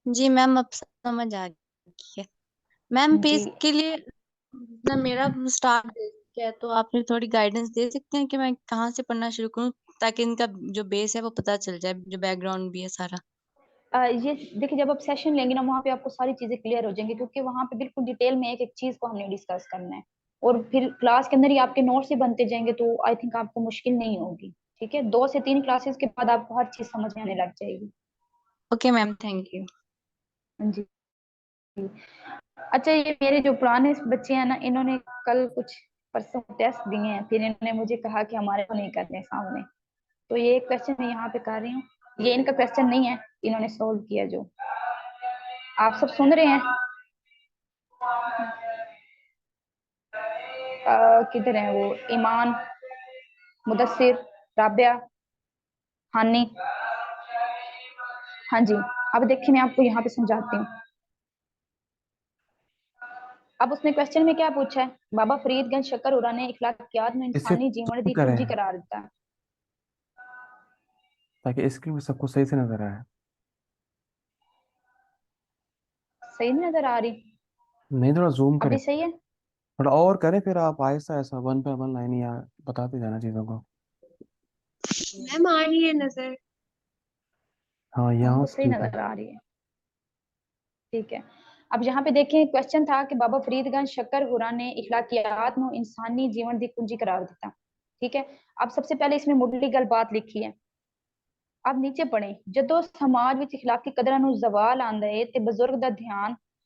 जी मैम अब समझ आ गई है। मैम पे जी इसके लिए ना मेरा स्टार्ट क्या है, तो आप मुझे थोड़ी गाइडेंस दे सकते हैं कि मैं कहाँ से पढ़ना शुरू करूँ, ताकि इनका जो बेस है वो पता चल जाए, जो बैकग्राउंड भी है सारा। ये देखिए, जब आप सेशन लेंगे ना वहाँ पे आपको सारी चीजें क्लियर हो जाएंगी, क्योंकि वहाँ पे बिल्कुल डिटेल में एक एक चीज को हमने डिस्कस करना है। और फिर क्लास के अंदर ही आपके नोट्स ही बनते जाएंगे, तो आई थिंक आपको मुश्किल नहीं होगी। ठीक है, 2 से 3 क्लासेस के बाद आपको हर चीज समझ में आने लग जाएगी। Okay ma'am, thank you. जी। अच्छा, ये मेरे जो पुराने बच्चे हैं ना, इन्होंने कल कुछ परसों टेस्ट दिए हैं, फिर इन्होंने मुझे कहा कि हमारे को नहीं करने सामने। तो ये एक क्वेश्चन मैं यहाँ पे कर रही हूँ। ये इनका क्वेश्चन नहीं है, इन्होंने सोल्व किया। जो आप सब सुन रहे हैं? किधर है वो? ईमान, मुदस्सिर, राबिया, हानी। हाँ जी। अब देखिए मैं आपको यहाँ पे समझाती हूँ। अब उसने क्वेश्चन में क्या पूछा है? बाबा फरीदगंज शक्कर ने इखलाकियात में इसे इंसानी जीवन zoom दी करें कुंजी करार दिता है। ताकि स्क्रीन में सबको सही से नजर आए। सही नहीं नजर आ रही? नहीं, थोड़ा जूम करें, अभी सही है? थोड़ा और करें, फिर आप आहिस्ता ऐसा 1 पे 1 लाइन या बताते जाना चीज़ों को। मैम आ रही है नजर। हाँ, यहाँ हमको से सही ठीक है। नजर आ रही है। ठीक है, अब यहाँ पे देखिए क्वेश्चन था कि बाबा फरीदगंज शक्कर ने इखलाकियात में इंसानी जीवन दी कुंजी करार दिता। ठीक है। अब सबसे पहले इसमें मुढ़ली गल बात लिखी है। अब नीचे पढ़े, ਜਦੋਂ ਸਮਾਜ ਵਿੱਚ ਇਖਲਾਕੀ ਕਦਰਾਂ ਨੂੰ ਜ਼ਵਾਲ ਆਂਦਾ ਹੈ ਤੇ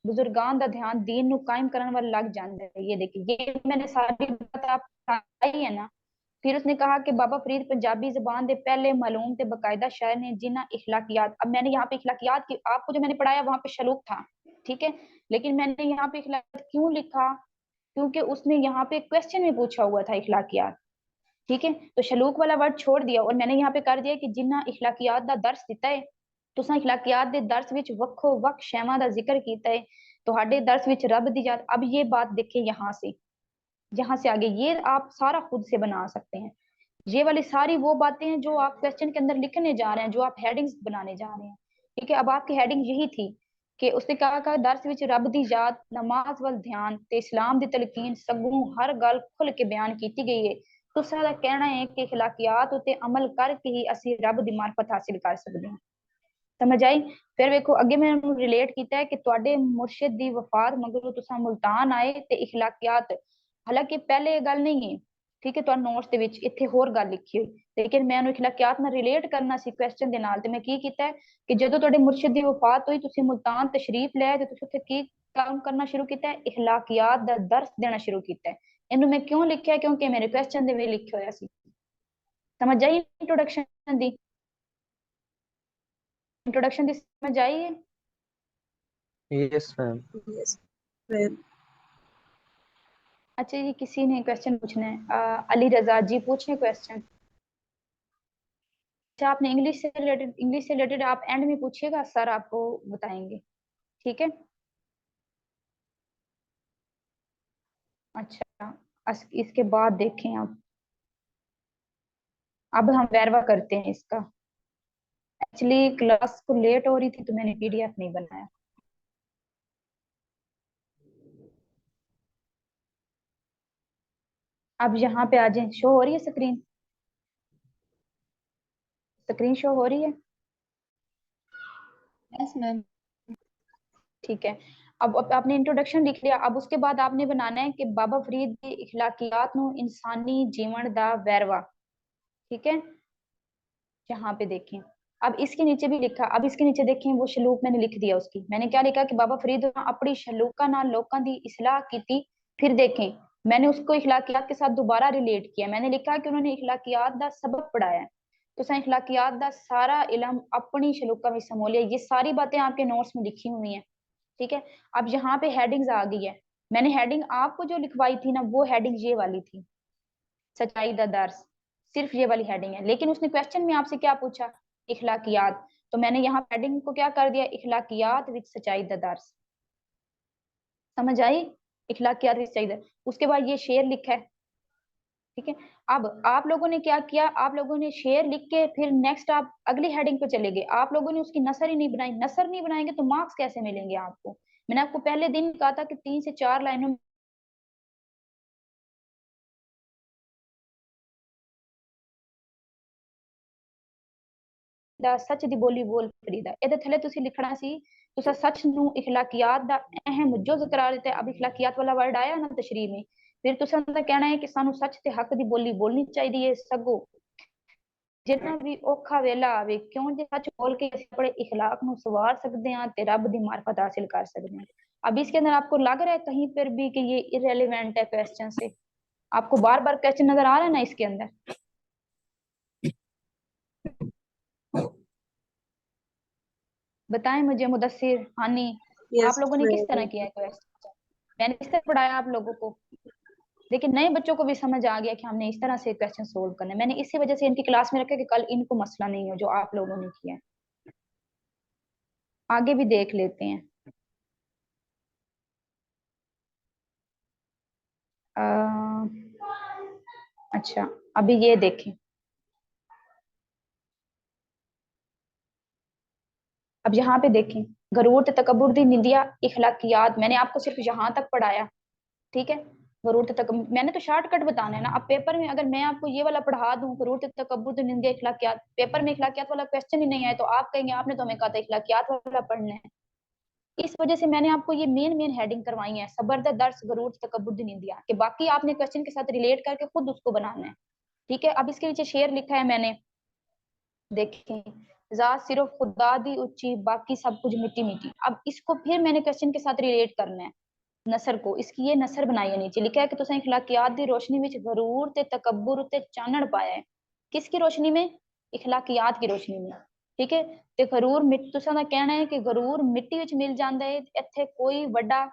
बुजुर्गां दा ध्यान दीन नु कायम करने वाला लग जाता है। ये देखिए, ये मैंने सारी बात आप बताई है ना। फिर उसने कहा कि बाबा फरीद पंजाबी जबान के पहले मालूम ते बकायदा शायर ने जिन्हें इखलाकियात, अब मैंने यहाँ पे इखलाकियात की आपको जो मैंने पढ़ाया वहां पे शलूक था, ठीक है, लेकिन मैंने यहाँ पे इखलाकियात क्यों लिखा, क्योंकि उसने यहाँ पे क्वेश्चन में पूछा हुआ था इखलाकियात, ठीक है। तो शलूक वाला वर्ड छोड़ दिया और मैंने यहाँ पे कर दिया कि जिन्ना इखलाकियात दा दर्स दिता है, तुसा इखलाकियात दे दर्स विच वक्खो वक शैवां दा जिक्र कीता है, ਤੁਹਾਡੇ दर्स विच रब दी याद। अब ये बात देखिए यहाँ से आगे ये आप सारा खुद से बना सकते हैं। ये वाली सारी वो बातें हैं जो आप क्वेश्चन के अंदर लिखने जा रहे हैं, जो आप हेडिंग्स बनाने जा रहे हैं, ठीक है। अब आपकी हेडिंग यही थी कि उसने कहा दर्स विच रब दी याद, नमाज वल ध्यान ते इस्लाम दी तलकीन सगों हर गल खुल के बयान की गई है। तुसा दा कहना है कि इखलाकियात उते अमल करके ही असी रब दी मार्फत हासिल कर सकते हैं। समझ आई। फिर वेखो अगे मैं रिलेट किया है कि ਤੁਹਾਡੇ मुर्शिद दी वफात मगरों तुसा मुल्तान आए ते इखलाकियात, हालांकि पहले ये गल नहीं है, ठीक है, तो नोट्स दे विच इत्थे होर गल लिखी हुई, लेकिन मैं उन्हें इखलाकियात नाल रिलेट करना सी क्वेश्चन दे नाल, ते मैं की कीता है कि जदों ਤੁਹਾਡੇ मुर्शिद दी वफात हुई तुसी मुल्तान तशरीफ ले आए ते तुसी उत्थे की काम करना शुरू किया है, इखलाकियात दा दर्स देना शुरू किया है। इन्हू मैं क्यों लिखा है, क्योंकि मेरे क्वेश्चन दे विच लिखा होया सी। समझ आई इंट्रोडक्शन दी? इंट्रोडक्शन दी समझ आई है? Yes ma'am. Yes ma'am. अच्छा जी, किसी ने क्वेश्चन पूछना है? अली रजा जी पूछे क्वेश्चन। अच्छा, आपने इंग्लिश से रिलेटेड आप एंड में पूछिएगा, सर आपको बताएंगे, ठीक है। अच्छा, इसके बाद देखें आप, अब हम वेरवा करते हैं इसका। एक्चुअली क्लास को लेट हो रही थी तो मैंने पीडीएफ नहीं बनाया। अब यहाँ पे आ जाए, शो हो रही है स्क्रीन? स्क्रीन शो हो रही है? Yes ma'am. ठीक है। अब आपने इंट्रोडक्शन लिख लिया, अब उसके बाद आपने बनाना है कि बाबा फरीद की इखलाकियात नु इंसानी जीवन दा वेरवा, ठीक है। यहाँ पे देखें, अब इसके नीचे भी लिखा, अब इसके नीचे देखें वो शलूक मैंने लिख दिया उसकी, मैंने क्या लिखा कि बाबा फरीद ने अपनी शलूका नाल लोकां दी इस्लाह की थी। फिर देखें मैंने उसको इखलाकियात के साथ दोबारा रिलेट किया, मैंने लिखा कि उन्होंने इखलाकियात दा सबक पढ़ाया है, तो सा इखलाकियात दा सारा इल्म अपनी शलूका में समो लिया। ये सारी बातें आपके नोट्स में लिखी हुई हैं, ठीक है। अब यहाँ पे हेडिंग्स आ गई है, मैंने हेडिंग आपको जो लिखवाई थी ना वो हेडिंग ये वाली थी, सच्चाई दा दर्स, सिर्फ ये वाली हेडिंग है। लेकिन उसने क्वेश्चन में आपसे क्या पूछा, इखलाकियात, तो मैंने यहाँ हेडिंग को क्या कर दिया, इखलाकियात विद सच्चाई दा दर्स। समझ आई? इखलाकियात विद सच्चाई दा। उसके बाद ये शेर लिखा है, ठीक है। अब आप लोगों ने क्या किया, आप लोगों ने शेर लिख के फिर नेक्स्ट आप अगली हेडिंग पे चले गए, आप लोगों ने उसकी नसर ही नहीं बनाई। नसर नहीं बनाएंगे तो मार्क्स कैसे मिलेंगे आपको? मैंने आपको पहले दिन कहा था कि 3 से 4 लाइनों ਦਾ सच दी बोली बोल फरीदा, ਇਹਦੇ ਥੱਲੇ ਤੁਸੀਂ ਲਿਖਣਾ ਸੀ ਤੁਸੀਂ सच ਨੂੰ इखलाकियात ਦਾ अहम जुज करार ਦਿੱਤਾ। अब इखलाकियात वाला वर्ड आया ना तशरीह में, फिर ਤੁਸੀਂ ਦਾ ਕਹਿਣਾ ਹੈ ਕਿ ਸਾਨੂੰ सच ਤੇ हक ਦੀ बोली बोलनी ਚਾਹੀਦੀ ਹੈ, ਸਗੋਂ ਜਿੰਨਾ ਵੀ ਔਖਾ ਵੇਲਾ ਆਵੇ, ਕਿਉਂ ਜੇ सच बोल के ਅਸੀਂ ਆਪਣੇ इखलाक ਨੂੰ ਸਵਾਰ ਸਕਦੇ ਹਾਂ ਤੇ ਰੱਬ ਦੀ मार्फत हासिल कर सकते हैं। अब इसके अंदर आपको लग रहा है कहीं पर भी कि ये इररेलेवेंट है क्वेश्चन से? आपको बार बार क्वेश्चन नजर आ रहा है ना इसके अंदर? बताएं मुझे मुदस्सिर, हानी, आप यस लोगों ने किस तरह मैम। किया है क्वेश्चन? मैंने इस तरह पढ़ाया आप लोगों को, लेकिन नए बच्चों को भी समझ आ गया कि हमने इस तरह से क्वेश्चन सोल्व करना है। मैंने इसी वजह से इनकी क्लास में रखा कि कल इनको मसला नहीं हो जो आप लोगों ने किया है। आगे भी देख लेते हैं। अच्छा, अभी ये देखें, अब यहाँ पे देखें, गरूर ते तकब्बुर दी निंदिया इखलाकियात, मैंने आपको सिर्फ यहाँ तक पढ़ाया, ठीक है। गरूर ते तकब्बुर मैंने तो शॉर्टकट बताना है ना। अब पेपर में अगर मैं आपको ये वाला पढ़ा दूं, गरूर ते तकब्बुर दी निंदिया इखलाकियात, पेपर में इखलाकियात वाला क्वेश्चन ही नहीं आए तो आप कहेंगे आपने तो हमें कहा था इखलाकियात वाला पढ़ना है। इस वजह से मैंने आपको ये मेन हेडिंग करवाई है, सबर दा दर्स गरूर ते तकब्बुर दी निंदिया, कि बाकी आपने क्वेश्चन के साथ रिलेट करके खुद उसको बनाना है। ठीक है। अब इसके नीचे शेर लिखा है मैंने, देखें, जात सिर्फ खुदा दी ऊंची, बाकी सब कुछ मिट्टी मिट्टी। अब इसको फिर मैंने क्वेश्चन के साथ रिलेट करना है, नसर को। इसकी ये नसर बनाई है, नीचे लिखा है कि तुसां इखलाकियात दी रोशनी विच गरूर ते तकब्बुर ते चानण पाया है। किसकी रोशनी में? इखलाकियात की रोशनी में। ठीक है। ते गरूर तुसां दा कहना है कि गरूर मिट्टी विच मिल जांदा है, इत्थे कोई वड्डा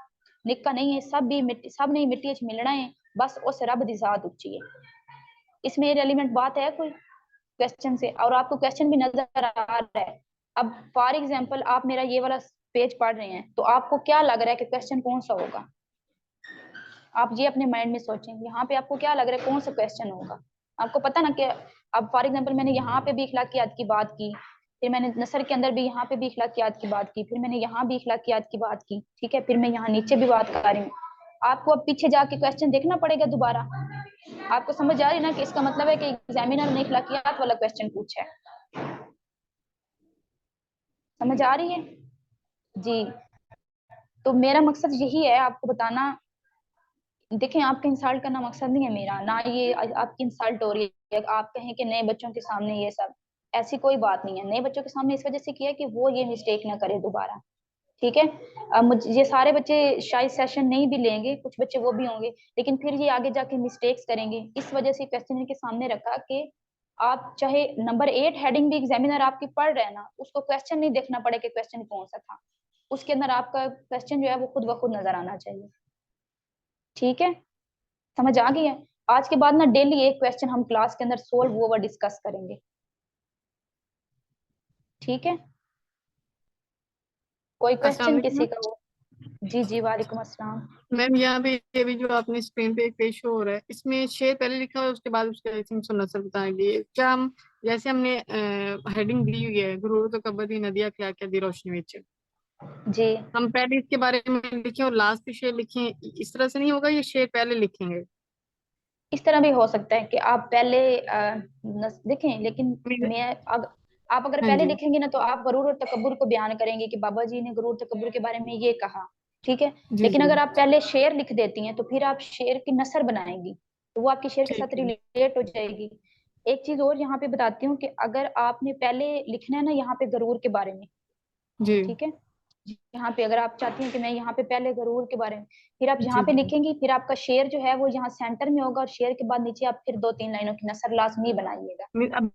निक्का नहीं है, सब भी मिट्टी, सब ने मिट्टी विच मिलना है, बस उस रब दी जात उच्ची है। इसमें रेलिवेंट बात है कोई क्वेश्चन से? और आपको क्वेश्चन भी नजर आ रहा है। अब फॉर एग्जांपल आप मेरा ये वाला पेज पढ़ रहे हैं, तो आपको क्या लग रहा है कि क्वेश्चन कौन सा होगा? आप ये अपने माइंड में सोचें, यहाँ पे आपको क्या लग रहा है कौन सा क्वेश्चन होगा? आपको पता ना कि अब फॉर एग्जांपल मैंने यहाँ पे भी इखलाकियात की बात की, फिर मैंने नसर के अंदर भी यहाँ पे भी इखलाकियात की बात की, फिर मैंने यहाँ भी इखलाकियात की बात की, ठीक है, फिर मैं यहाँ नीचे भी बात कर रही हूँ। आपको अब पीछे जाके क्वेश्चन देखना पड़ेगा दोबारा। आपको समझ आ रही है ना कि इसका मतलब है कि एग्जामिनर ने इखलाकियात वाला क्वेश्चन पूछा है। समझ आ रही है जी? तो मेरा मकसद यही है आपको बताना। देखें, आपका इंसल्ट करना मकसद नहीं है मेरा, ना ये आपकी इंसल्ट हो रही है आप कहें कि नए बच्चों के सामने ये सब, ऐसी कोई बात नहीं है। नए बच्चों के सामने इस वजह से किया कि वो ये मिस्टेक ना करे दोबारा। ठीक है। अब मुझे ये सारे बच्चे शायद सेशन नहीं भी लेंगे, कुछ बच्चे वो भी होंगे, लेकिन फिर ये आगे जाके मिस्टेक्स करेंगे। इस वजह से क्वेश्चन इनके सामने रखा कि आप चाहे नंबर 8 हेडिंग भी एग्जामिनर आपकी पढ़ रहे हैं ना, उसको क्वेश्चन नहीं देखना पड़े कि क्वेश्चन कौन सा था, उसके अंदर आपका क्वेश्चन जो है वो खुद ब खुद नजर आना चाहिए। ठीक है, समझ आ गई है? आज के बाद ना डेली एक क्वेश्चन हम क्लास के अंदर सोल्व ओवर डिस्कस करेंगे। ठीक है, कोई अस्सलाम क्वेश्चन वालेकुम किसी का हो? जी जी, वालेकुम अस्सलाम। मैम। यहाँ पे ये भी जो आपने स्क्रीन पे एक पेज शो हो रहा है, इसमें शेर पहले लिखा हुआ है, उसके बाद उसके आई थिंक सो नसर बताएंगे। क्या हम जैसे हमने हेडिंग दी हुई है गुरूर तो कबड्डी नदिया क्या क्या दी रोशनी विच, जी, हम पहले इसके बारे में लिखें और लास्ट पे शेर लिखें, इस तरह से नहीं होगा? ये शेर पहले लिखेंगे? इस तरह भी हो सकता है कि आप पहले देखें, लेकिन मेरे- आप अगर हाँ पहले जी लिखेंगे ना, तो आप गरूर और तकब्बुर को बयान करेंगे कि बाबा जी ने गरूर तकब्बुर के बारे में ये कहा। ठीक है। जी लेकिन जी। अगर आप पहले शेर लिख देती हैं, तो फिर आप शेर की नसर बनाएंगी, तो वो आपकी शेर के ठीक साथ है। रिलेट हो जाएगी। एक चीज और यहाँ पे बताती हूँ कि अगर आपने पहले लिखना है ना यहाँ पे गरूर के बारे में, जी ठीक है, यहाँ पे अगर आप चाहती हैं कि मैं यहाँ पे पहले गरूर के बारे में, फिर आप यहाँ जी पे जी। लिखेंगी, फिर आपका शेर जो है वो यहाँ सेंटर में होगा, और शेर के बाद नीचे आप फिर 2-3 लाइनों की नसर लाजमी बनाइएगा। अब